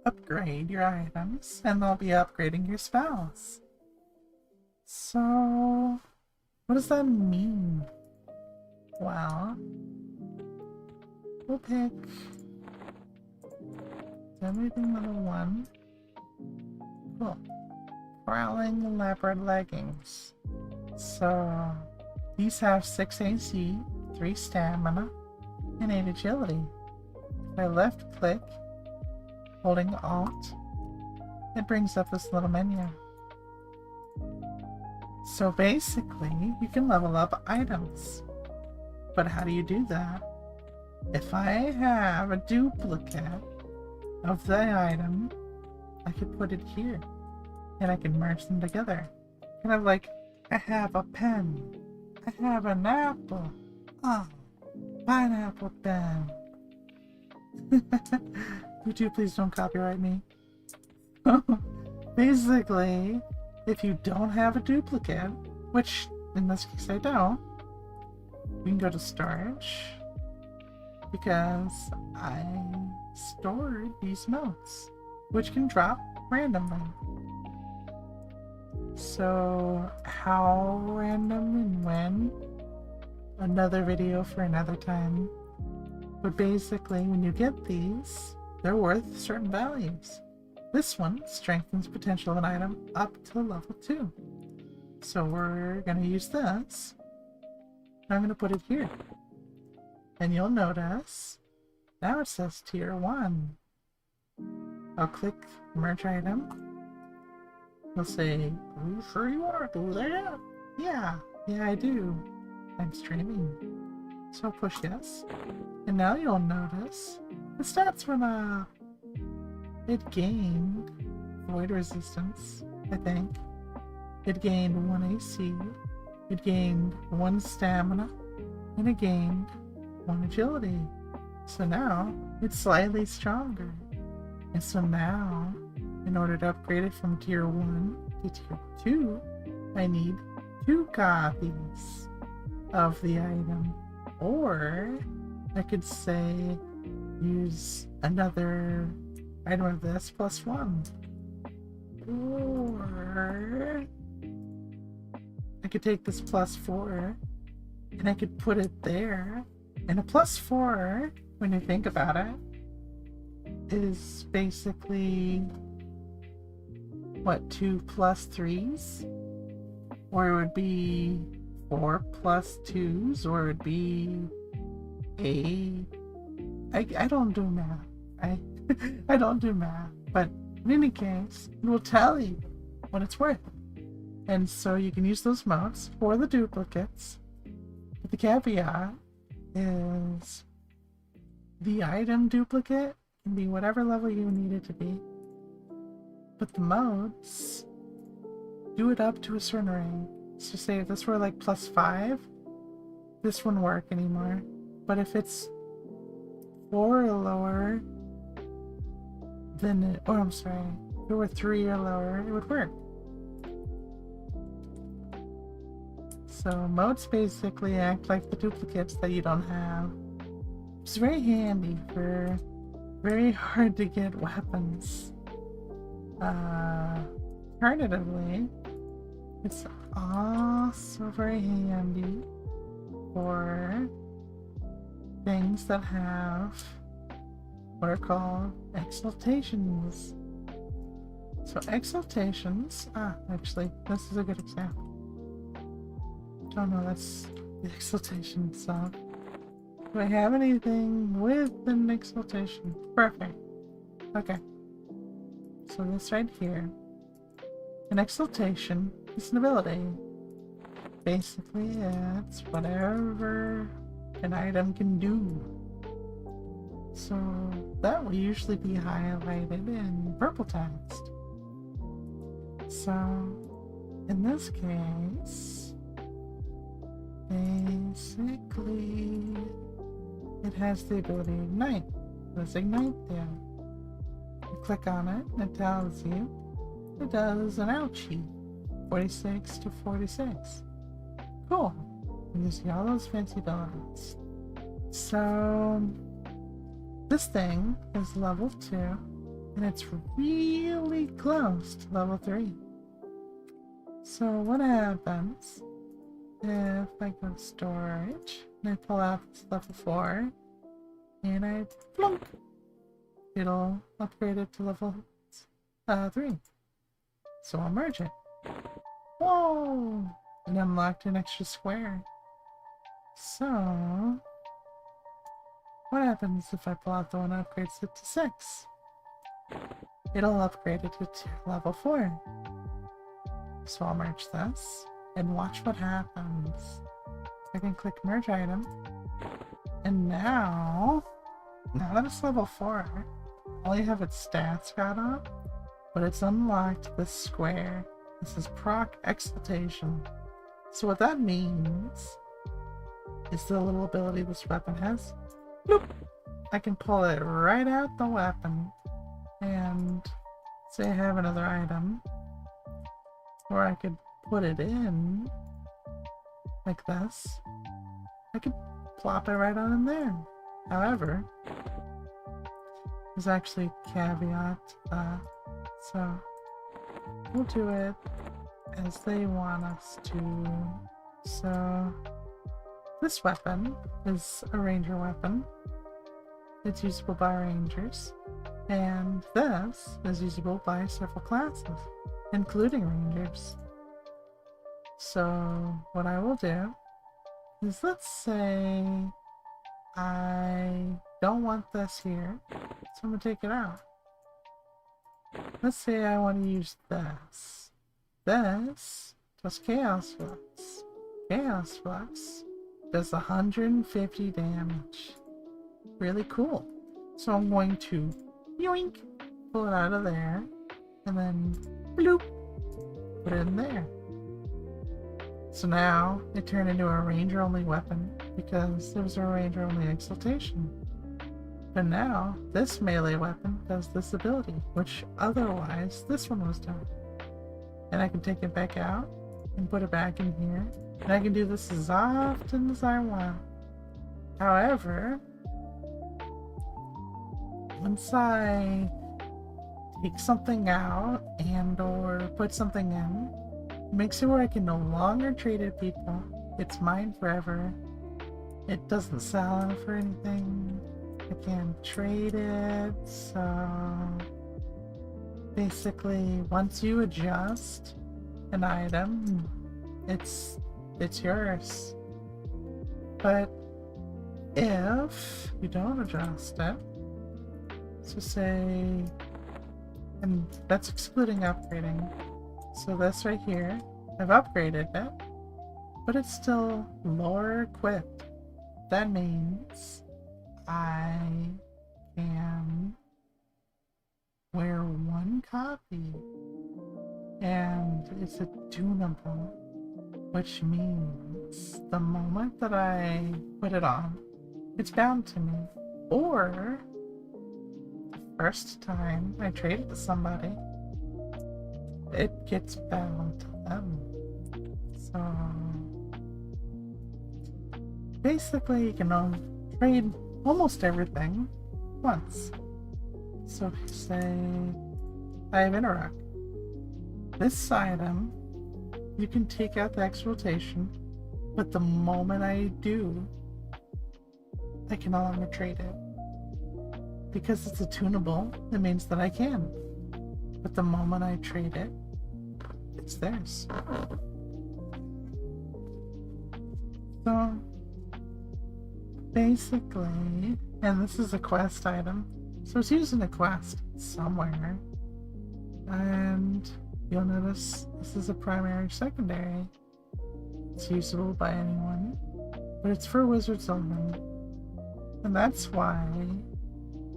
upgrade your items, and they'll be upgrading your spells. So, what does that mean? Well, we'll pick everything level 1. Cool. Prowling leopard leggings. So, these have 6 AC, 3 stamina, and 8 agility. If I left click, holding Alt, it brings up this little menu. So basically, you can level up items. But how do you do that? If I have a duplicate of the item, I could put it here, and I can merge them together. Kind of like, I have a pen, I have an apple, oh, pineapple pen. YouTube, please don't copyright me. Basically, if you don't have a duplicate, which in this case I don't, we can go to storage, because I stored these notes, which can drop randomly. So how random and when? Another video for another time. But basically, when you get these, they're worth certain values. This one strengthens potential of an item up to level 2. So we're going to use this. I'm going to put it here. And you'll notice, now it says tier 1. I'll click merge item. It'll say, are you sure you want to do that? Yeah, I do. I'm streaming. So I'll push yes. And now you'll notice the stats when it gained void resistance, I think. It gained 1 AC, it gained 1 stamina, and it gained 1 agility. So now it's slightly stronger. And so now, in order to upgrade it from tier 1 to tier 2, I need 2 copies of the item. Or I could say use another item of this plus 1. Or I could take this plus 4 and I could put it there. And a plus 4, when you think about it, is basically what, 2 plus 3s? Or it would be 4 plus 2s, or it would be I don't do math. I don't do math, but in any case, it will tell you what it's worth. And so you can use those modes for the duplicates. But the caveat is the item duplicate can be whatever level you need it to be. But the modes do it up to a certain rank. So say if this were like plus 5, this wouldn't work anymore. But if it's 4 or lower, then it, or I'm sorry, if it were 3 or lower, it would work. So modes basically act like the duplicates that you don't have. It's very handy for very hard to get weapons. Alternatively, it's also very handy for things that have what are called exaltations. So exaltations, actually, this is a good example. Oh no, that's the exaltation itself. Do I have anything with an exaltation? Perfect. Okay. So this right here. An exaltation is an ability. Basically, it's whatever an item can do. So that will usually be highlighted in purple text. So in this case, basically it has the ability to ignite. Let's ignite there. You click on it and it tells you it does an ouchie, 46 to 46. Cool. And you see all those fancy abilities. So this thing is level 2 and it's really close to level 3. So what happens if I go to storage and I pull out this level 4 and I plunk, it'll upgrade it to level 3. So I'll merge it. Whoa! And unlocked an extra square. So what happens if I pull out the one that upgrades it to 6? It'll upgrade it to level 4. So I'll merge this and watch what happens. I can click merge item. And now that it's level 4, I only have its stats got up, but it's unlocked this square. This is proc exaltation. So what that means is the little ability this weapon has. Bloop! I can pull it right out the weapon and say I have another item, or I could put it in like this. I could plop it right on in there However, there's actually a caveat, so we'll do it as they want us to. So this weapon is a ranger weapon. It's usable by rangers, and this is usable by several classes, including rangers. So what I will do is, let's say I don't want this here, so I'm going to take it out. Let's say I want to use this. This does Chaos Flux. Chaos Flux does 150 damage. Really cool. So I'm going to yoink, pull it out of there, and then bloop, put it in there. So now it turned into a ranger only weapon because there was a ranger only exaltation. But now this melee weapon does this ability, which otherwise this one was done. And I can take it back out and put it back in here. And I can do this as often as I want. However, once I take something out and or put something in, it makes it where I can no longer trade it people. It's mine forever. It doesn't sell for anything. I can't trade it. So basically, once you adjust an item, it's yours. But if you don't adjust it, so say, and that's excluding upgrading. So this right here, I've upgraded it, but it's still lore equipped. That means I can wear one copy, and it's a tunable, which means the moment that I put it on, it's bound to me. Or the first time I trade it to somebody, it gets bound to them. So basically you can trade almost everything once. So if you say I have Interact, this item you can take out the X rotation, but the moment I do, I can no longer trade it. Because it's a tunable, it means that I can. But the moment I trade it, it's theirs. So basically, and this is a quest item, so it's using a quest somewhere, and you'll notice this is a primary secondary. It's usable by anyone, but it's for wizards only. And that's why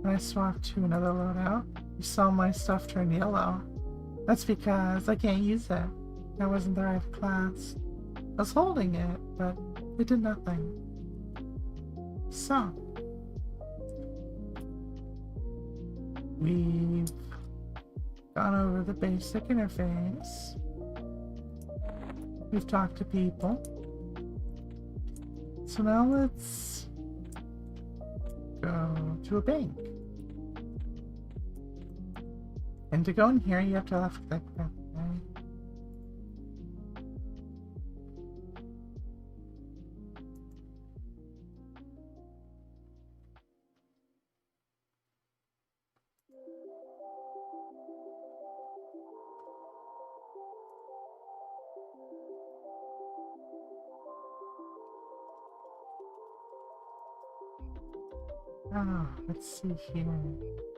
when I swap to another loadout, you saw my stuff turn yellow. That's because I can't use it. I wasn't the right class. I was holding it, but it did nothing. So we've gone over the basic interface. We've talked to people. So now let's go to a bank. And to go in here, you have to left click that way. Oh, let's see here.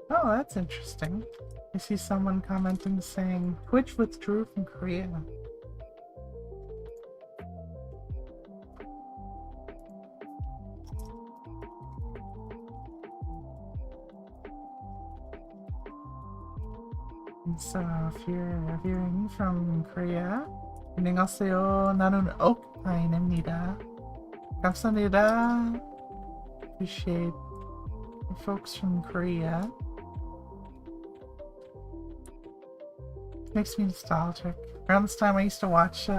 Oh, that's interesting. I see someone commenting saying Twitch withdrew from Korea. And so if you're viewing from Korea, 안녕하세요. 나는 OotHE입니다. 감사합니다. Appreciate the folks from Korea. Makes me nostalgic. Around this time I used to watch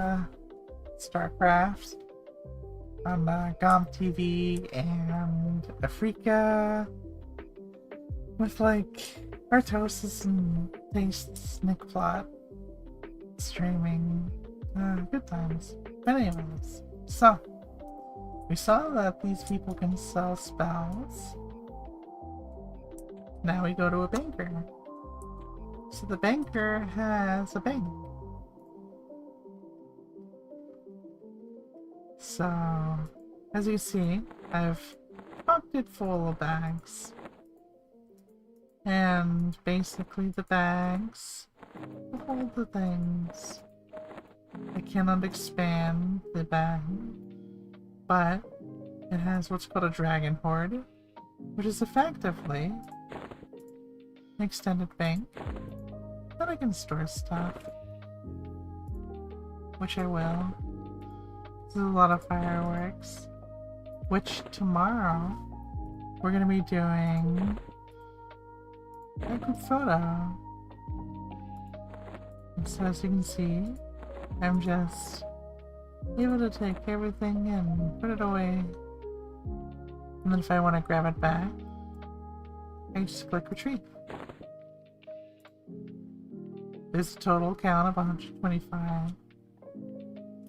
StarCraft. on GOM TV and Africa with like Artosis and Tastes Nick Plot streaming. Good times. But anyways, so we saw that these people can sell spells. Now we go to a banker. So the banker has a bank. So, as you see, I've packed it full of bags. And basically the bags hold the things. I cannot expand the bag, but it has what's called a dragon hoard, which is effectively an extended bank that I can store stuff, which I will. This is a lot of fireworks, which tomorrow we're going to be doing a group photo. And so as you can see, I'm just able to take everything and put it away. And then if I want to grab it back, I just click retrieve. There's a total count of 125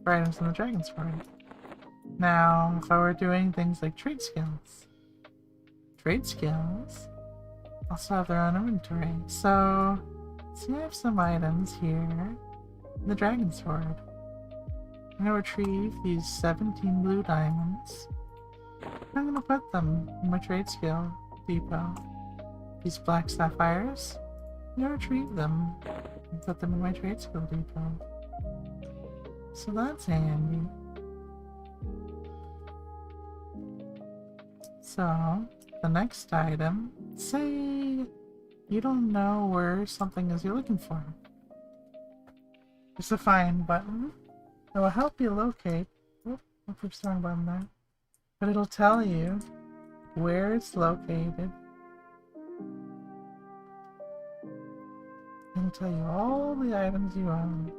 for items in the Dragon's Hoard. Now, if I were doing things like trade skills also have their own inventory. So, see, I have some items here in the Dragon's Hoard. I'm going to retrieve these 17 blue diamonds. I'm going to put them in my trade skill depot. These black sapphires, I'm going to retrieve them and put them in my trade skill depot. So that's handy. So, the next item, say you don't know where something is you're looking for. There's a find button that will help you locate. Oh, I pushed the wrong button there. But it'll tell you where it's located. It'll tell you all the items you own.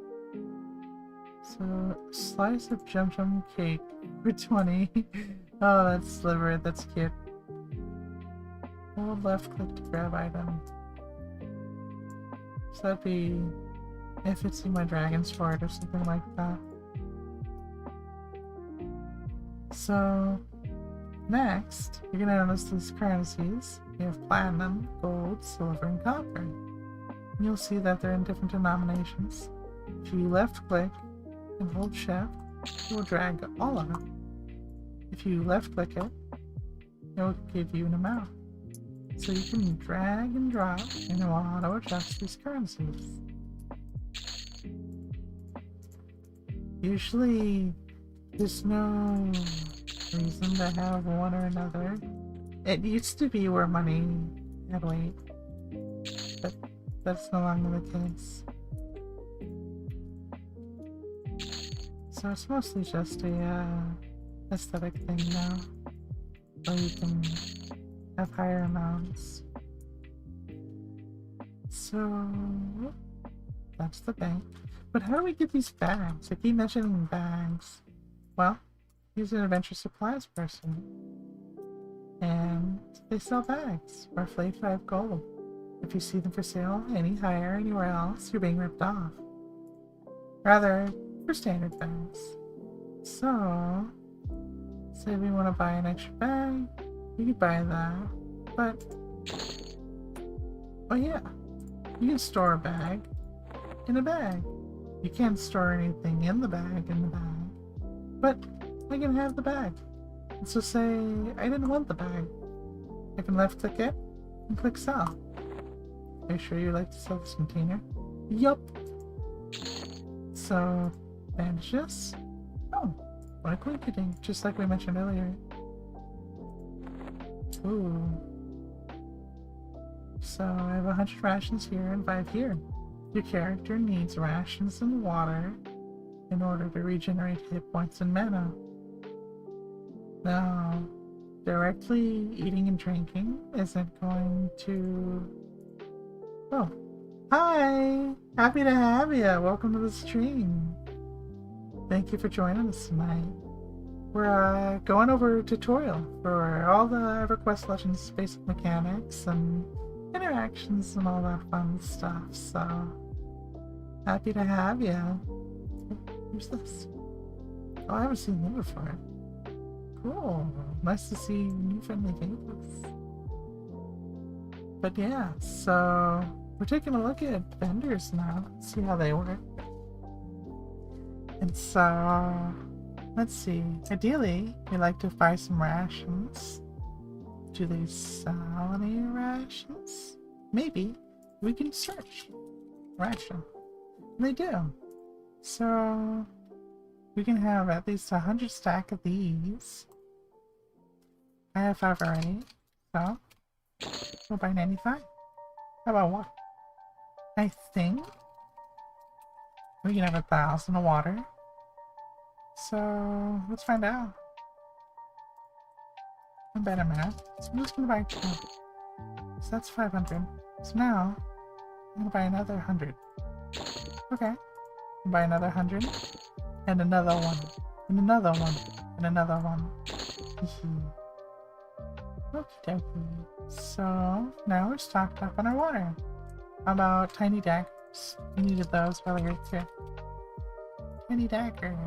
So, slice of Jum Jum cake for 20. Oh, that's sliver. That's cute. Hold left click to grab item. So that'd be if it's in my Dragon's Hoard or something like that. So, next, you're gonna notice these currencies. You have platinum, gold, silver, and copper. And you'll see that they're in different denominations. If you left click and hold shift, it will drag all of them. If you left click it, it will give you an amount. So you can drag and drop and it will auto adjust these currencies. Usually there's no reason to have one or another. It used to be where money had weight, but that's no longer the case. So it's mostly just a aesthetic thing now, where you can have higher amounts. So that's the bank. But how do we get these bags? I keep mentioning bags. Well, he's an adventure supplies person, and they sell bags, roughly 5 gold. If you see them for sale any higher anywhere else, you're being ripped off. Rather, for standard bags. So, say we want to buy an extra bag, you could buy that, but, oh yeah, you can store a bag in a bag. You can't store anything in the bag, but I can have the bag. And so say I didn't want the bag, I can left click it and click sell. Are you sure you'd like to sell this container? Yup. So, bandages. Oh, what a quick-hitting, just like we mentioned earlier. Ooh. So I have 100 rations here and 5 here. Your character needs rations and water in order to regenerate hit points and mana. Now, directly eating and drinking isn't going to... Oh, hi! Happy to have you! Welcome to the stream. Thank you for joining us tonight. we're going over a tutorial for all the EverQuest Legends basic mechanics and interactions and all that fun stuff, so happy to have you. Who's this? Oh, I haven't seen you before. Cool. Nice to see new friendly faces. But yeah, so we're taking a look at vendors now, see how they work. And so, let's see. Ideally, we like to buy some rations. Do they sell any rations? Maybe. We can search. Ration. They do. So, we can have at least 100 stack of these. I have 5 already, so we'll buy 95. How about what? I think we can have 1,000 of water. So let's find out. I'm bad at math, so I'm just gonna buy 2. So that's 500. So now I'm gonna buy another 100. Okay. I'll buy another 100. And another one. And another one. And another one. Okie dokie. So now we're stocked up on our water. How about tiny daggers? We needed those while we were here. Tiny dagger.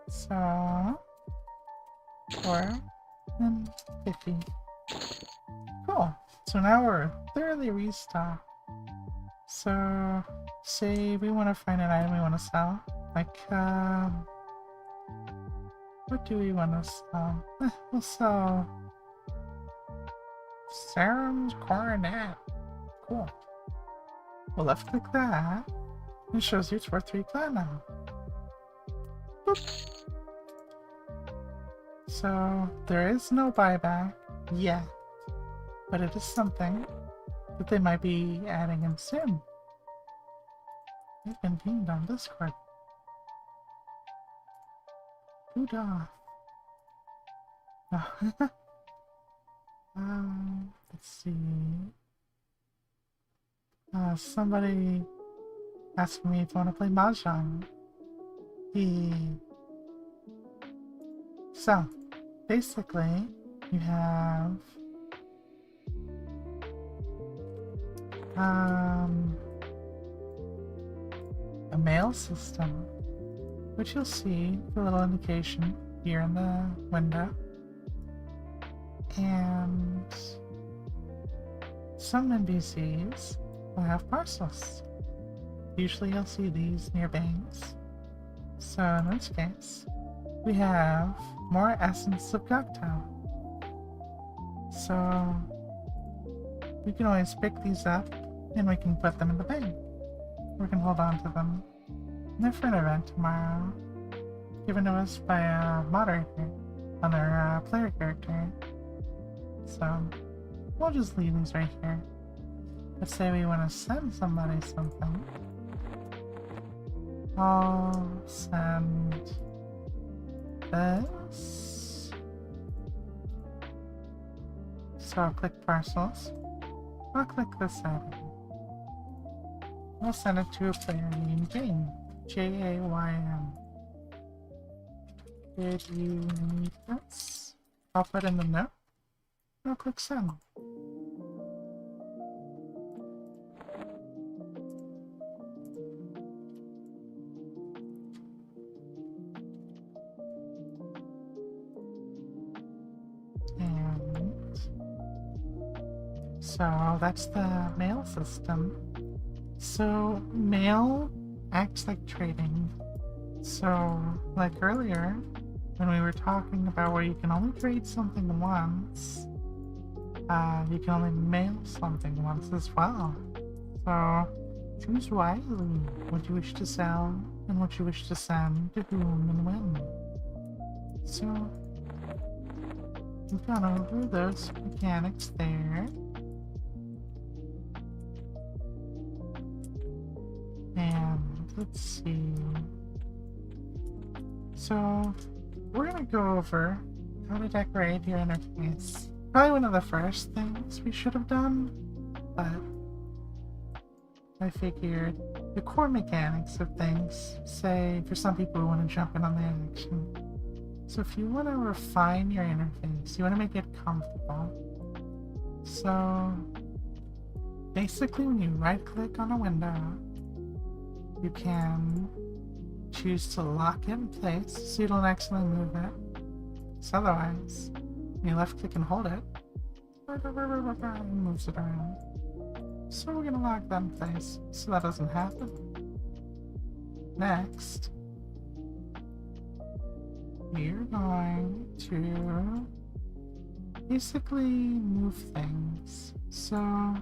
So 4 and 50. Cool. So now we're thoroughly restocked. So say we want to find an item we want to sell. Like what do we want to sell? We'll sell Sarum's Coronet. Cool. We'll left click that. It shows you it's worth 3 platinum. Boop. So there is no buyback yet, but it is something that they might be adding in soon. They've been pinged on Discord. OotHE. Let's see. Somebody asked me if I want to play Mahjong. So, basically, you have a mail system, which you'll see a little indication here in the window, and some NPCs will have parcels. Usually you'll see these near banks. So in this case, we have more essence of cocktail. So we can always pick these up and we can put them in the bank. We can hold on to them. And they're for an event tomorrow, given to us by a moderator on our player character. So we'll just leave these right here. Let's say we want to send somebody something. I'll send this. So I'll click parcels. I'll click this item. I'll send it to a player named Jane. Jaym. Did you need this? I'll put in the note. I'll click send. So that's the mail system. So mail acts like trading. So like earlier, when we were talking about where you can only trade something once, you can only mail something once as well. So choose wisely what you wish to sell and what you wish to send to whom and when. So we've gone over those mechanics there. And let's see. So we're gonna go over how to decorate your interface. Probably one of the first things we should have done, but I figured the core mechanics of things, say for some people who want to jump in on the action, So if you want to refine your interface, you want to make it comfortable. So basically when you right click on a window, you can choose to lock it in place so you don't accidentally move it. So otherwise, when you left click and hold it, it moves it around. So we're gonna lock that in place so that doesn't happen. Next, we're going to basically move things. So,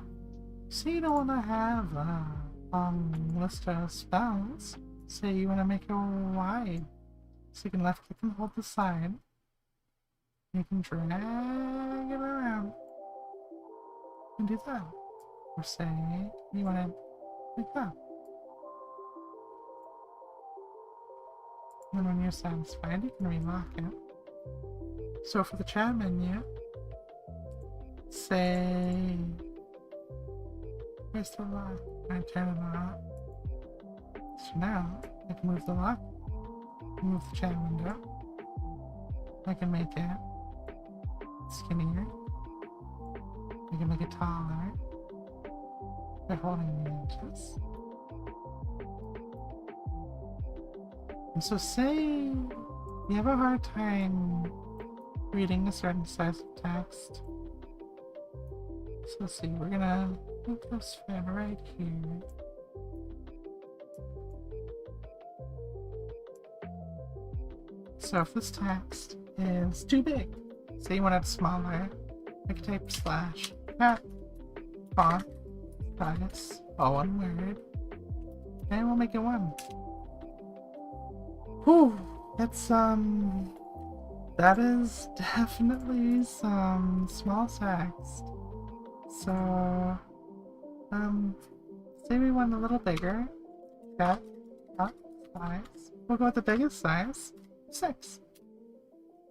you don't want to have a long list of spells. Say you want to make it wide. So you can left click and hold the side. You can drag it around. You can do that. Or say you want to like that. And when you're satisfied, you can relock it. So for the chat menu, say, where's the lock? I turn it on. So now I can move the lock, move the chat window. I can make it skinnier. I can make it taller by holding the edges. And so say you have a hard time reading a certain size of text. So let's see, we're gonna move this fan right here. So if this text is too big, say you want it smaller, I can type slash cat font size, all one word, and we'll make it 1. Whew, that's that is definitely some small text. So say we want a little bigger. That size. We'll go with the biggest size, 6.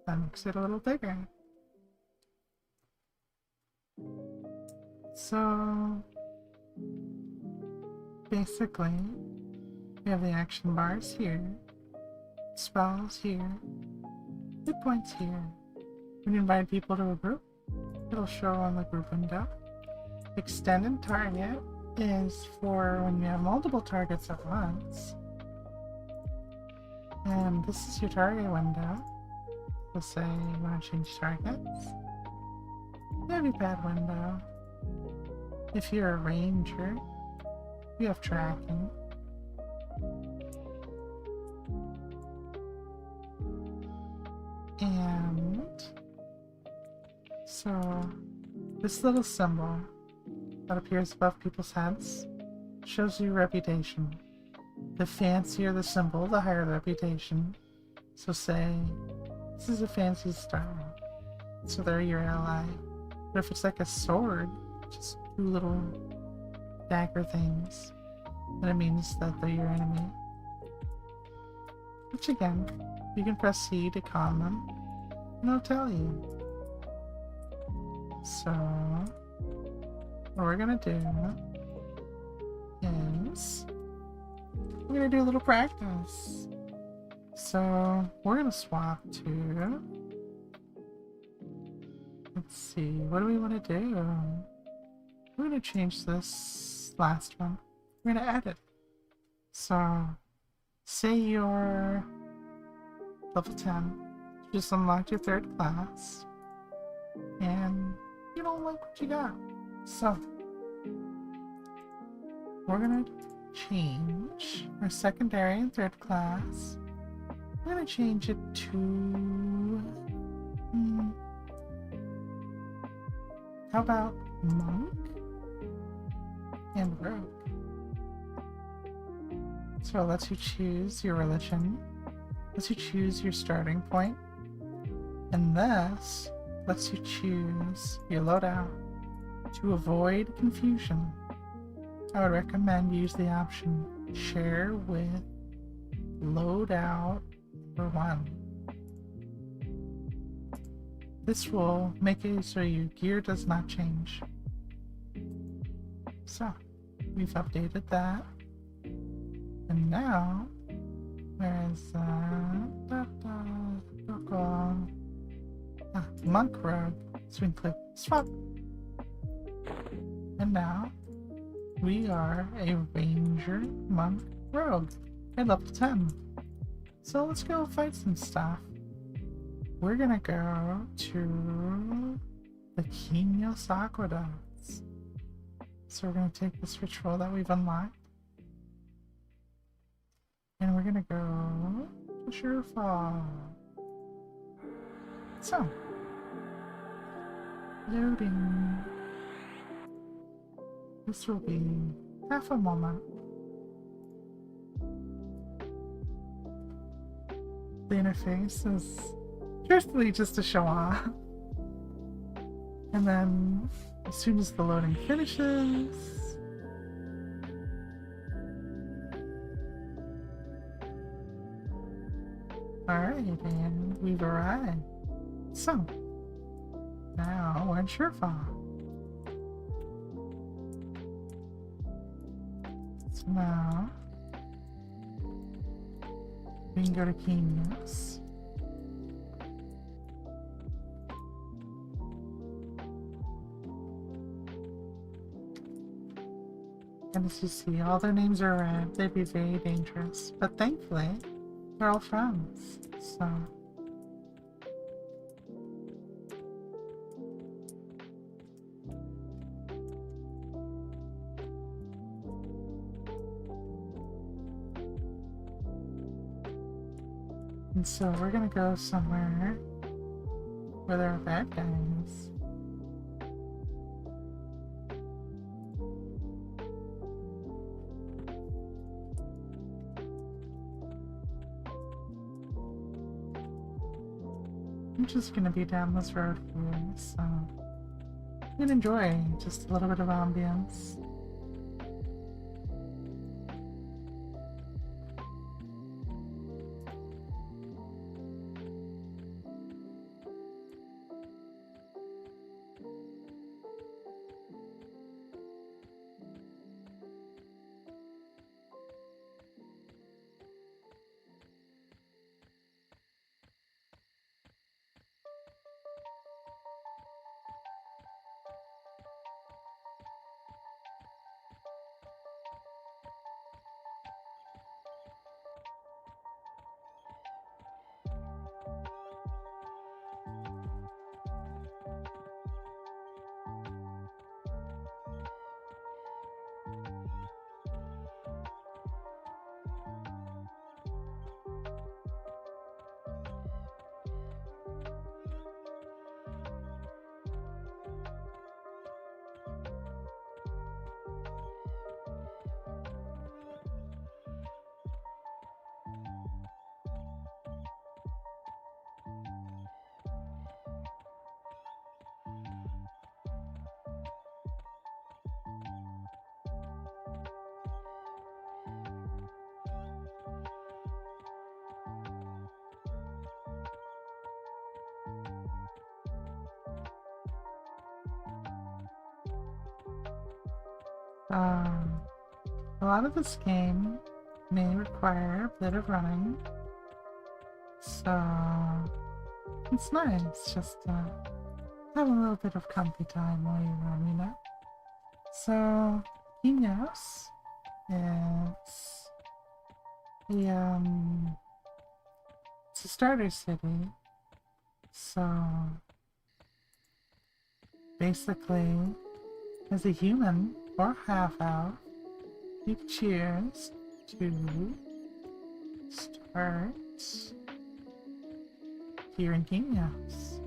That makes it a little bigger. So basically, we have the action bars here, spells here, hit points here. When you invite people to a group, it'll show on the group window. Extended target is for when you have multiple targets at once. And this is your target window. We'll say you want to change targets. Heavy pad window. If you're a ranger, you have tracking. And so this little symbol that appears above people's heads shows you reputation. The fancier the symbol, the higher the reputation. So say, this is a fancy star, so they're your ally. But if it's like a sword, just 2 little dagger things, then it means that they're your enemy. Which again, you can press C to calm them, and it'll tell you. So, what we're gonna do is we're gonna do a little practice. So we're gonna swap to, let's see, what do we want to do? We're gonna change this last one. We're gonna edit. So say you're level 10, you just unlocked your 3rd class, and you don't like what you got. So we're gonna change our secondary and 3rd class. We're gonna change it to how about monk and rogue? So it lets you choose your religion, lets you choose your starting point, and this lets you choose your loadout. To avoid confusion, I would recommend you use the option share with loadout number 1. This will make it so your gear does not change. So we've updated that, and now where is circle. Ah, monk robe. Swing click. Swap. And now we are a ranger monk rogue at level 10. So let's go fight some stuff. We're gonna go to the Kinyos Aqueducts. So we're gonna take this ritual that we've unlocked. And we're gonna go to Surefall. So, loading. This will be half a moment. The interface is truthfully just to show off. And then, as soon as the loading finishes, alright, and we've arrived. So, now we're in Surefall. So now, we can go to Kinyos. And as you see, all their names are red. They'd be very dangerous. But thankfully, they're all friends. So. And so we're gonna go somewhere where there are bad guys. I'm just gonna be down this road here, so you can enjoy just a little bit of ambience. A lot of this game may require a bit of running, so it's nice just to have a little bit of comfy time while you run, you know? So, Kinyos is it's a starter city, so basically, as a human or half-elf, you choose to start here in Kinyos.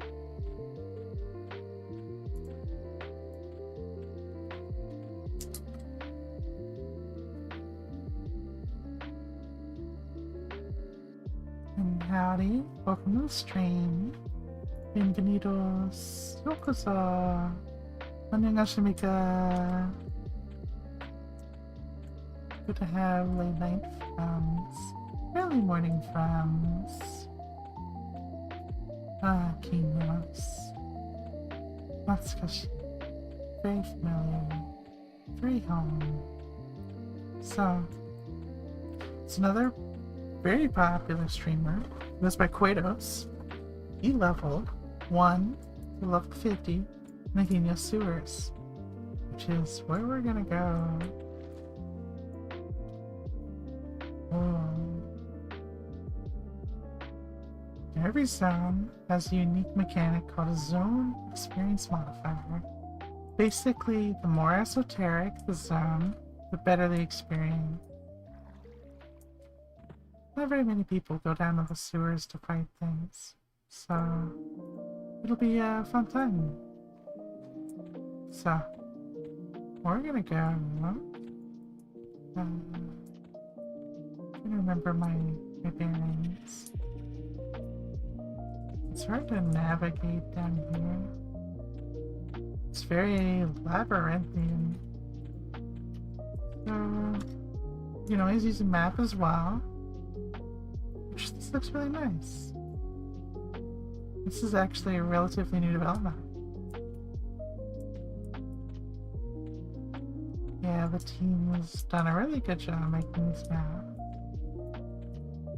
And howdy, welcome to the stream. Bienvenidos, yokoso. Annyeonghaseyo. Good to have late night friends, early morning friends. Ah, Kinyos. Natsukashi. Very familiar. Very home. So, it's another very popular streamer. It goes by Kratos. he leveled 1 to level 50 in the Kenya sewers, which is where we're gonna go. Every zone has a unique mechanic called a zone experience modifier. Basically, the more esoteric the zone, the better the experience. Not very many people go down to the sewers to fight things, so it'll be a fun time. So, we're gonna go. I'm trying to remember my bearings. It's hard to navigate down here. It's very labyrinthian. So, you know, he's using a map as well. Which this looks really nice. This is actually a relatively new development. Yeah, the team has done a really good job making this map.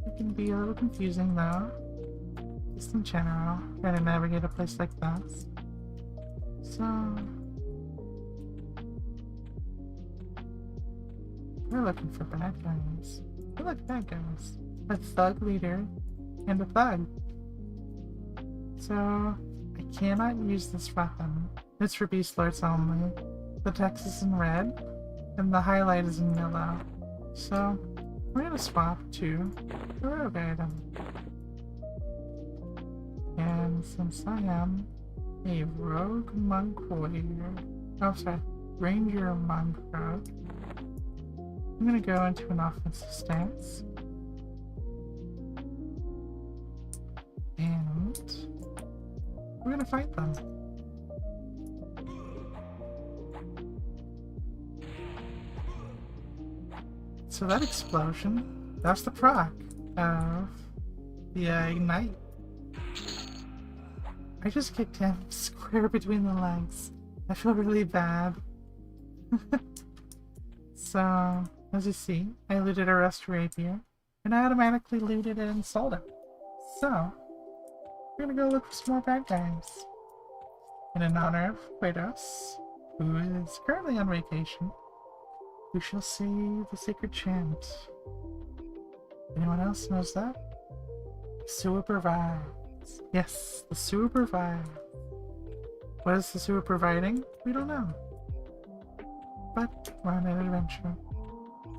It can be a little confusing though. Just in general, trying to navigate a place like this. So we're looking for bad guys. We look bad guys. A thug leader and a thug. So I cannot use this weapon. It's for beast lords only. The text is in red and the highlight is in yellow. So we're gonna swap to the rogue item. And since I am a rogue monk warrior, oh sorry, ranger monk rogue, I'm gonna go into an offensive stance. And we're gonna fight them. So that explosion, that's the proc of the ignite. I just kicked him square between the legs. I feel really bad. So, as you see, I looted a rust rapier, and I automatically looted it and sold it. So, we're gonna go look for some more bad guys. And in honor of Kratos, who is currently on vacation, we shall say the sacred chant. Anyone else knows that? Sewer provides. Yes, the sewer provides. What is the sewer providing? We don't know. But we're on an adventure.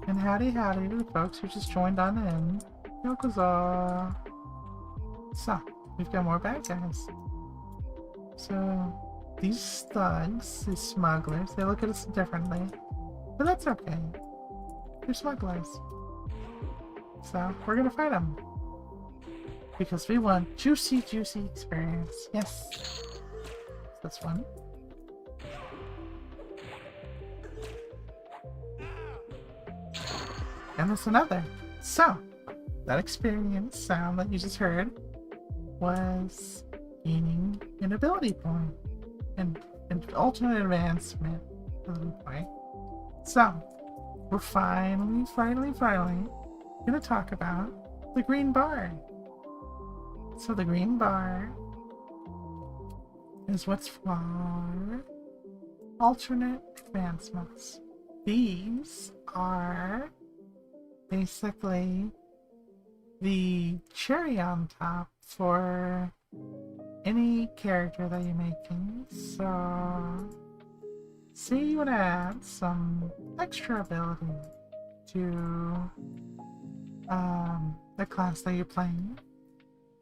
And howdy to the folks who just joined on in. Yokozo. So, we've got more bad guys. So, these thugs, these smugglers, they look at us differently. But that's okay. They're smugglers. So, we're gonna fight them. Because we want juicy experience. Yes. That's one. And there's another. So, that experience sound that you just heard was gaining an ability point. And an alternate advancement ability point. So, we're finally gonna talk about the green bar. So the green bar is what's for alternate advancements. These are basically the cherry on top for any character that you're making. So say you want to add some extra ability to the class that you're playing.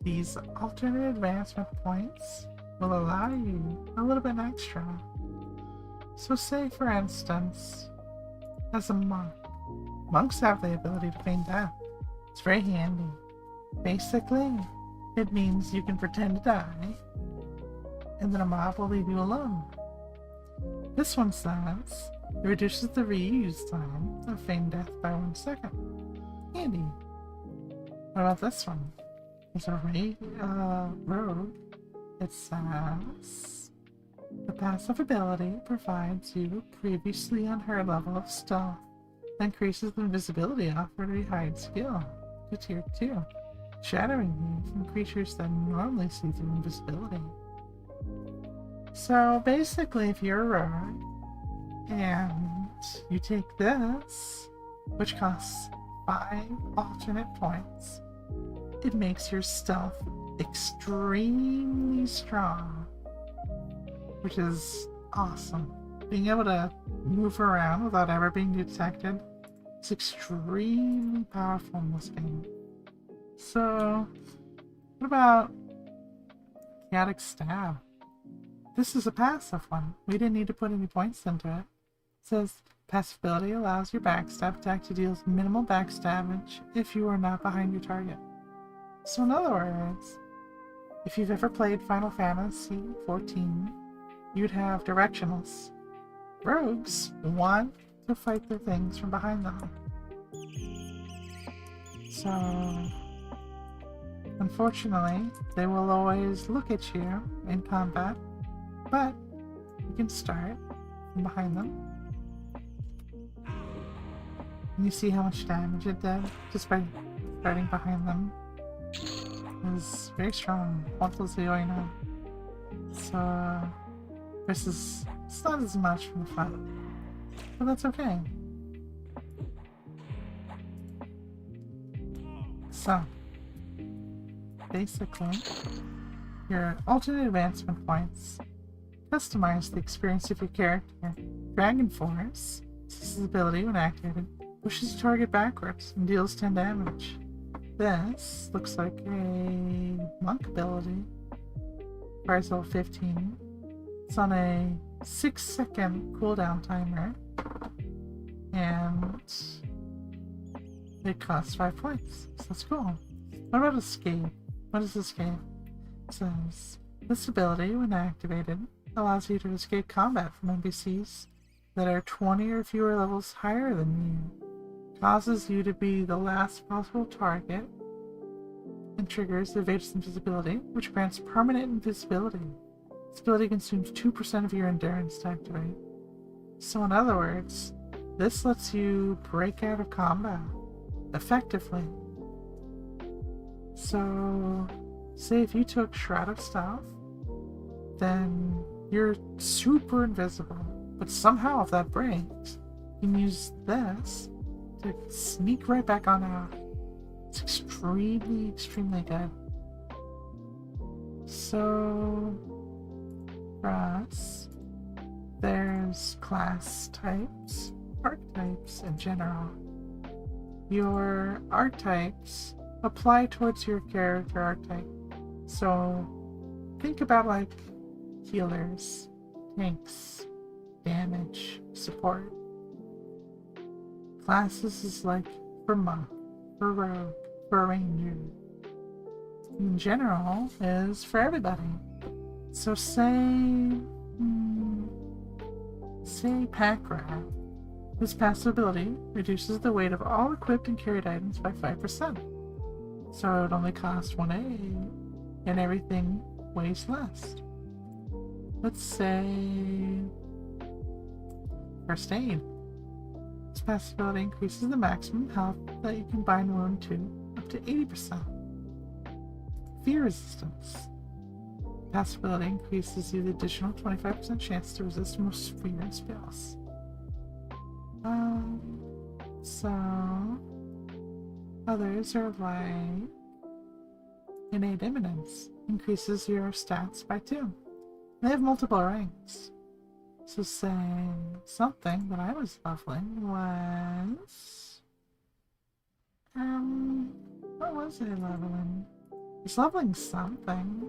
These alternate advancement points will allow you a little bit extra. So say for instance, as a monk, monks have the ability to feign death. It's very handy. Basically, it means you can pretend to die, and then a mob will leave you alone. This one says, it reduces the reuse time of feign death by 1 second. Handy. What about this one? There's a rogue. It says, the passive ability provides you previously unheard level of stealth, that increases the invisibility offered to hide skill to tier 2. shadowing you from creatures that normally see through invisibility. So basically, if you're a rogue and you take this, which costs 5 alternate points, it makes your stealth extremely strong, which is awesome. Being able to move around without ever being detected is extremely powerful in this game. So, what about Chaotic Stab? This is a passive one. We didn't need to put any points into it. It says, passive ability allows your backstab attack to deal minimal backstab damage if you are not behind your target. So in other words, if you've ever played Final Fantasy XIV, you'd have directionals. Rogues want to fight the things from behind them. So, unfortunately, they will always look at you in combat, but you can start from behind them. And you see how much damage it did just by starting behind them. It was very strong. It's not as much from the front, but that's okay. So, basically, your alternate advancement points customize the experience of your character. Dragon Force, this ability when activated, pushes the target backwards and deals 10 damage. This looks like a monk ability. Requires level 15. It's on a 6-second cooldown timer. And it costs 5 points. So that's cool. What about Escape? What is Escape? It says, this ability, when activated, allows you to escape combat from NPCs that are 20 or fewer levels higher than you. Causes you to be the last possible target and triggers evasive invisibility, which grants permanent invisibility. This ability consumes 2% of your endurance to activate. So in other words, this lets you break out of combat effectively. So, say if you took Shroud of Stealth, then you're super invisible, but somehow if that breaks, you can use this to sneak right back on out. It's extremely good. So, for us, there's class types, archetypes in general. Your archetypes apply towards your character archetype. So, think about like healers, tanks, damage, support. Classes is like for monk, for rogue, for ranger. In general is for everybody. So say pack rat. This passive ability reduces the weight of all equipped and carried items by 5%. So it would only cost 1A and everything weighs less. Let's say First Aid. This passive ability increases the maximum health that you can bind wound to up to 80%. Fear resistance. Passive ability increases you the additional 25% chance to resist most fear spells. So others are like Innate Imminence, increases your stats by 2. They have multiple ranks. So saying something that I was leveling was what was I leveling? I was leveling something.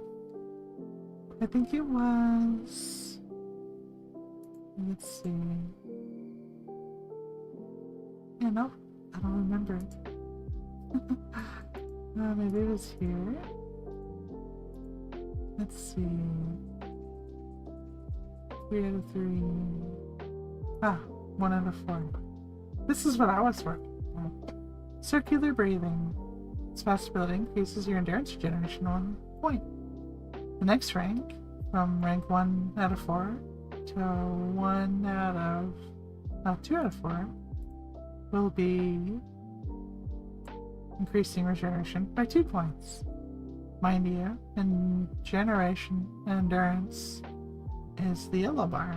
I think it was, let's see. Yeah, no, I don't remember. Maybe it was here. Let's see. 3 out of 3. 1 out of 4. This is what I was working on. Circular breathing. This passive ability increases your endurance regeneration 1 point. The next rank, from rank 1 out of 4 to 2 out of 4, will be increasing regeneration by 2 points. Mind you, in generation and endurance is the yellow bar,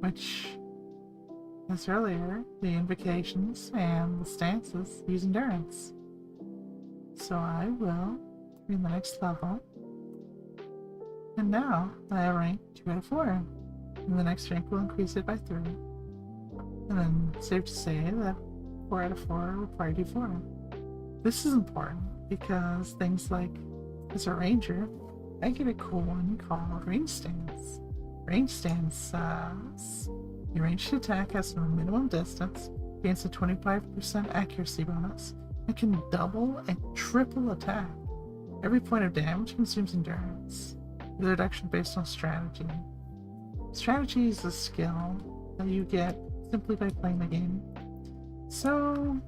which, as earlier, the invocations and the stances use endurance. So I will be in the next level, and now I have rank 2 out of 4, and the next rank will increase it by 3. And then safe to say that 4 out of 4 require D4. This is important because things like, as a ranger, I get a cool one called range stance. Range stance says your ranged attack has a minimum distance, gains a 25% accuracy bonus, and can double and triple attack. Every point of damage consumes endurance, with a reduction based on strategy. Strategy is a skill that you get simply by playing the game. So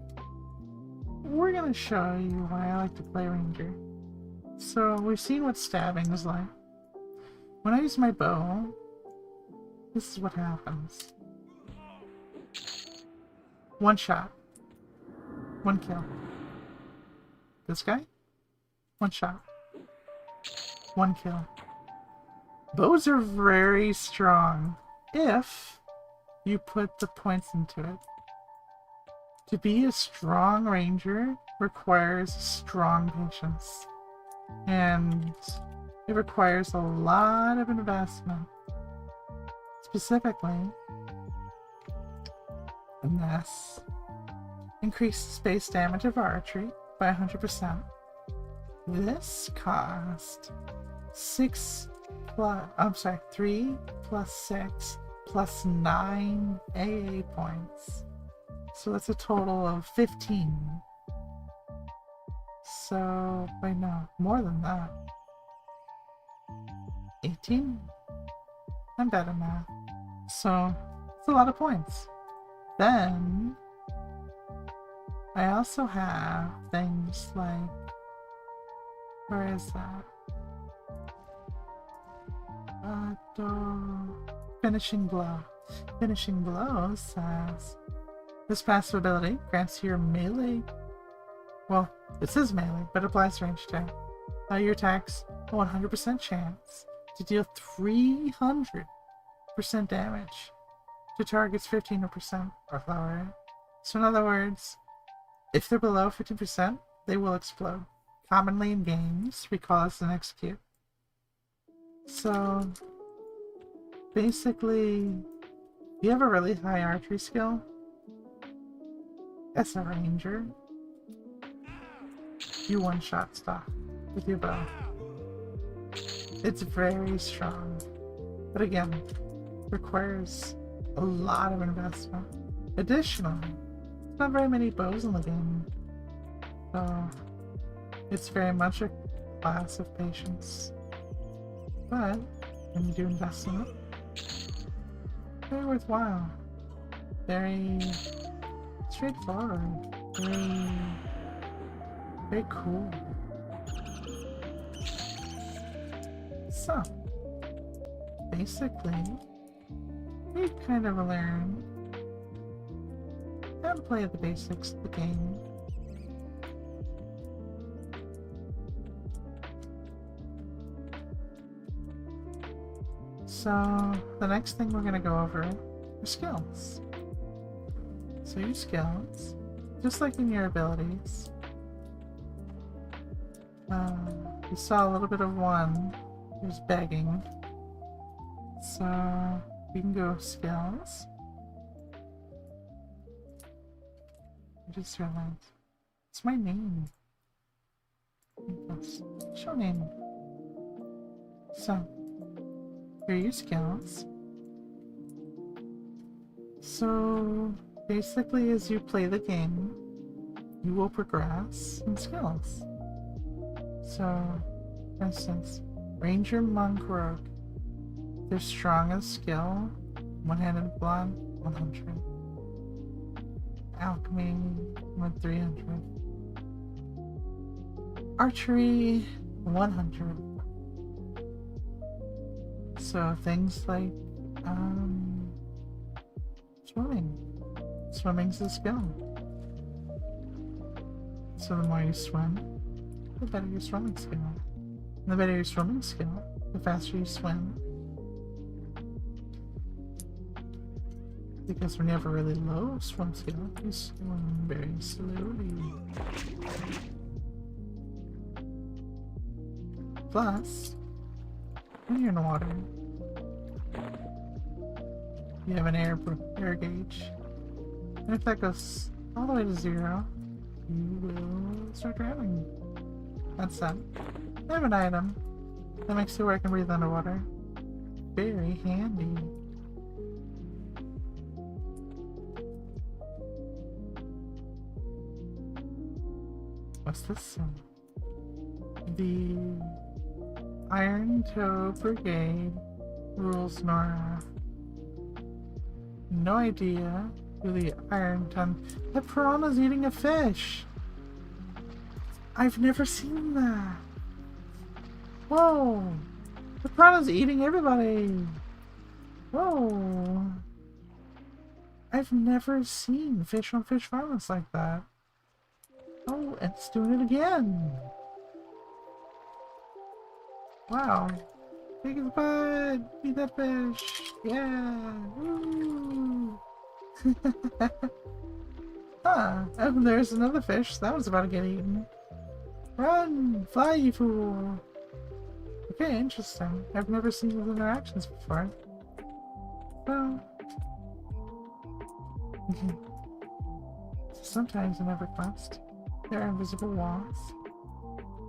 we're going to show you why I like to play ranger. So we've seen what stabbing is like. When I use my bow, this is what happens. 1 shot. 1 kill. This guy? 1 shot. 1 kill. Bows are very strong if you put the points into it. To be a strong ranger requires strong patience, and it requires a lot of investment. Specifically, this increases base damage of archery by 100%. This cost 3 plus 6 plus 9 AA points. So that's a total of 15. So, wait, no, more than that. 18? I'm bad at math. So, it's a lot of points. Then, I also have things like, where is that? Finishing Blow. Finishing Blow says, this passive ability grants your melee, well, it says melee, but applies to range too. Your attacks a 100% chance to deal 300% damage to targets 15% or lower. So in other words, if they're below 50%, they will explode. Commonly in games, we call this an execute. So basically, if you have a really high archery skill, as a ranger, you one-shot stuff with your bow. It's very strong, but again, requires a lot of investment. Additionally, there's not very many bows in the game, so it's very much a class of patience. But when you do invest in it, very worthwhile. Very straightforward. Very cool. So, basically, we kind of learned how to play the basics of the game. So, the next thing we're going to go over are skills. So your skills, just like in your abilities, you saw a little bit of one, there's begging. So we can go skills. I just realized, it's my name. Show name. So, here are your skills. So, basically, as you play the game, you will progress in skills. So, for instance, Ranger, Monk, Rogue. Their strongest skill, One-Handed Blood, 100. Alchemy, 300. Archery, 100. So, things like, swimming. Swimming's a skill. So the more you swim, the better your swimming skill. And the better your swimming skill, the faster you swim. Because when you have a really low swim skill, you swim very slowly. Plus, when you're in the water, you have an air gauge. And if that goes all the way to 0, you will start drowning. That's that. I have an item that makes it where I can breathe underwater. Very handy. What's this one? The Iron Toe Brigade rules Norrath. No idea who the Iron Ton. The piranha's eating a fish! I've never seen that! Whoa! The piranha's eating everybody! Whoa! I've never seen fish on fish violence like that. Oh, and it's doing it again! Wow. Take his butt! Eat that fish! Yeah! Woo! Huh. And there's another fish. That one's about to get eaten. Run! Fly, you fool! Okay, interesting. I've never seen those interactions before. Well... Sometimes in EverQuest, there are invisible walls.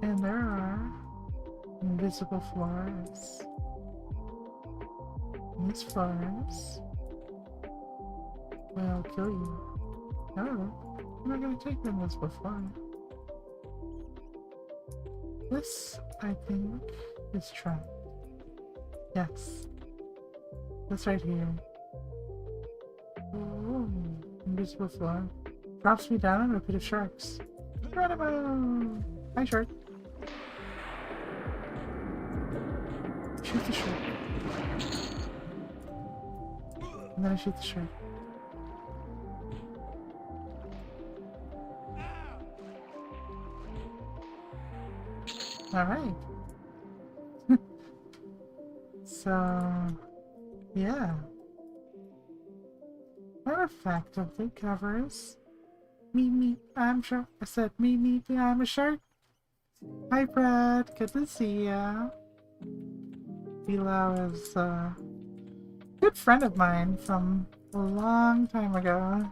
And there are invisible floors. And these floors will kill you. However, I'm not going to take the invisible floor. This, I think, is trapped. Yes. This right here. Oh, invisible floor. Drops me down into a pit of sharks. Incredible! Hi, shark. Shoot the shark. And then I shoot the shark. Alright. So, yeah. That effectively covers me, I'm shark. I said me, I'm a shark. Hi, Brad. Good to see ya. Bilo is a good friend of mine from a long time ago.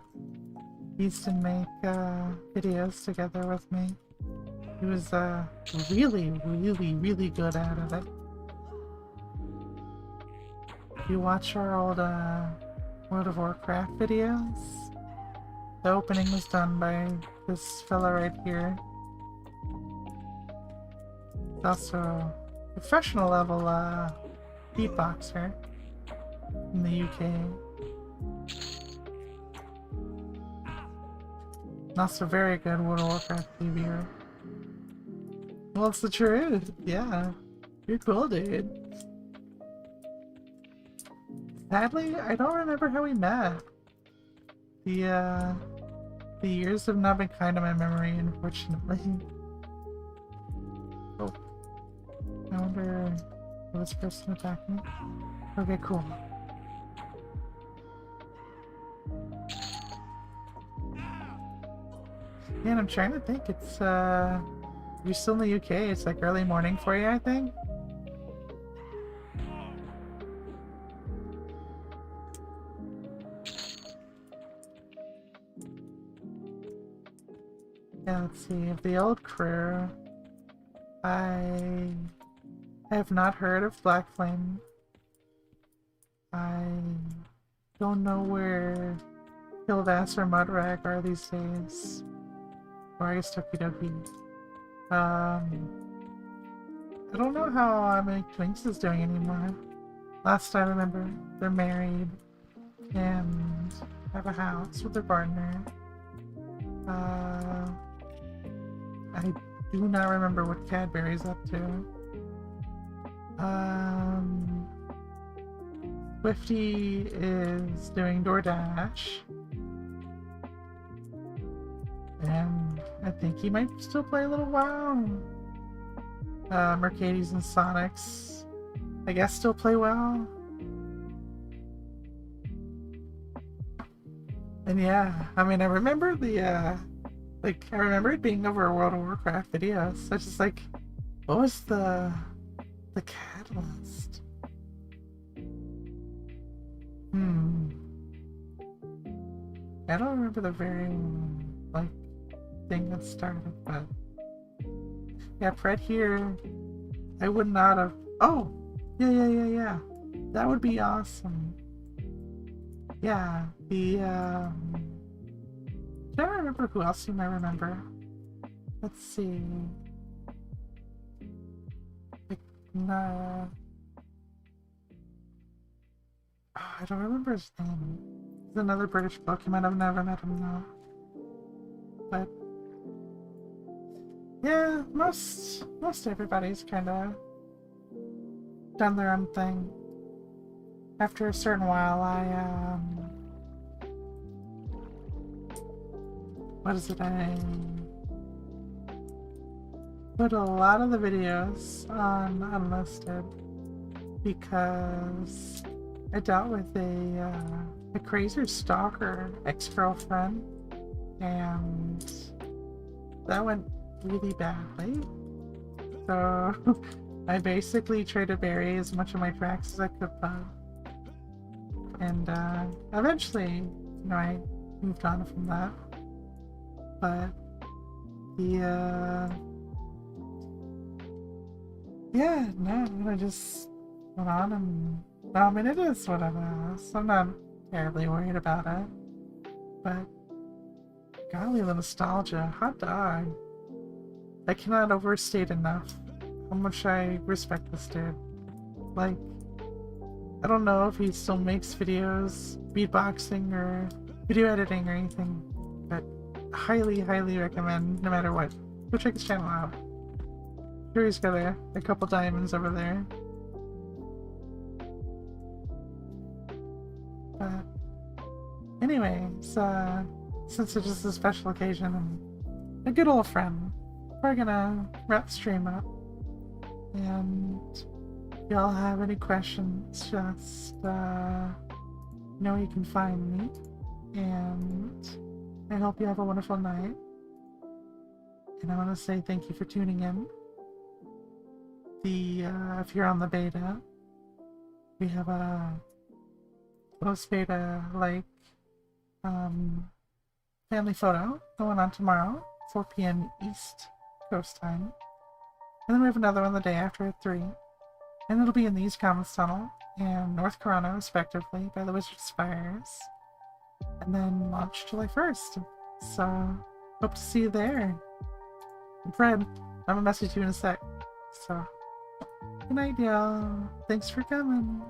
He used to make videos together with me. He was really good at it. If you watch our old World of Warcraft videos, the opening was done by this fella right here. He's also a professional level beatboxer in the UK. And also very good World of Warcraft reviewer. Well, it's the truth. Yeah. You're cool, dude. Sadly, I don't remember how we met. The years have not been kind to my memory, unfortunately. Oh. I wonder, will this person attack me? Okay, cool. Yeah, and I'm trying to think, it's, you're still in the UK, it's like early morning for you, I think? Yeah, let's see, of the old crew, I have not heard of Black Flame. I don't know where Killvass or Mudrag are these days. Or I guess Tokidoki. I don't know how Make Twinks is doing anymore. Last I remember, they're married and have a house with their partner. I do not remember what Cadbury's up to. Swifty is doing DoorDash. And I think he might still play a little WoW. Mercades and Sonics, I guess, still play WoW. And yeah, I mean, I remember the, like, I remember it being over a World of Warcraft video, so it's just like, what was the catalyst? I don't remember the very, like, thing that started, but yeah, Fred here, I would not have, oh, yeah, that would be awesome. Yeah, the, I don't remember who else you might remember. Let's see. Like, nah. Oh, I don't remember his name. He's another British Pokemon. I've never met him though. But yeah, most everybody's kind of done their own thing. After a certain while, I what is it? I put a lot of the videos on unlisted because I dealt with a crazy stalker ex-girlfriend, and that went really badly. So I basically tried to bury as much of my tracks as I could, and eventually, you know, I moved on from that. But the yeah, no, I just went on, and I mean, it is what it is. I'm not terribly worried about it, but golly, the nostalgia, hot dog. I cannot overstate enough how much I respect this dude. Like, I don't know if he still makes videos, beatboxing, or video editing or anything, but highly recommend, no matter what. Go check his channel out. Sure, he's got a couple diamonds over there. But anyways, since it's just a special occasion and a good old friend, we're gonna wrap the stream up. And if y'all have any questions, just know you can find me. And I hope you have a wonderful night. And I want to say thank you for tuning in. If you're on the beta, we have a post-beta, like, family photo going on tomorrow, 4 p.m. East Coast time. And then we have another one the day after at 3. And it'll be in the East Commons Tunnel and North Corona, respectively, by the Wizard Spires. And then launch July 1st. So, hope to see you there. And Fred, I'm gonna message you in a sec. So, good night, y'all. Thanks for coming.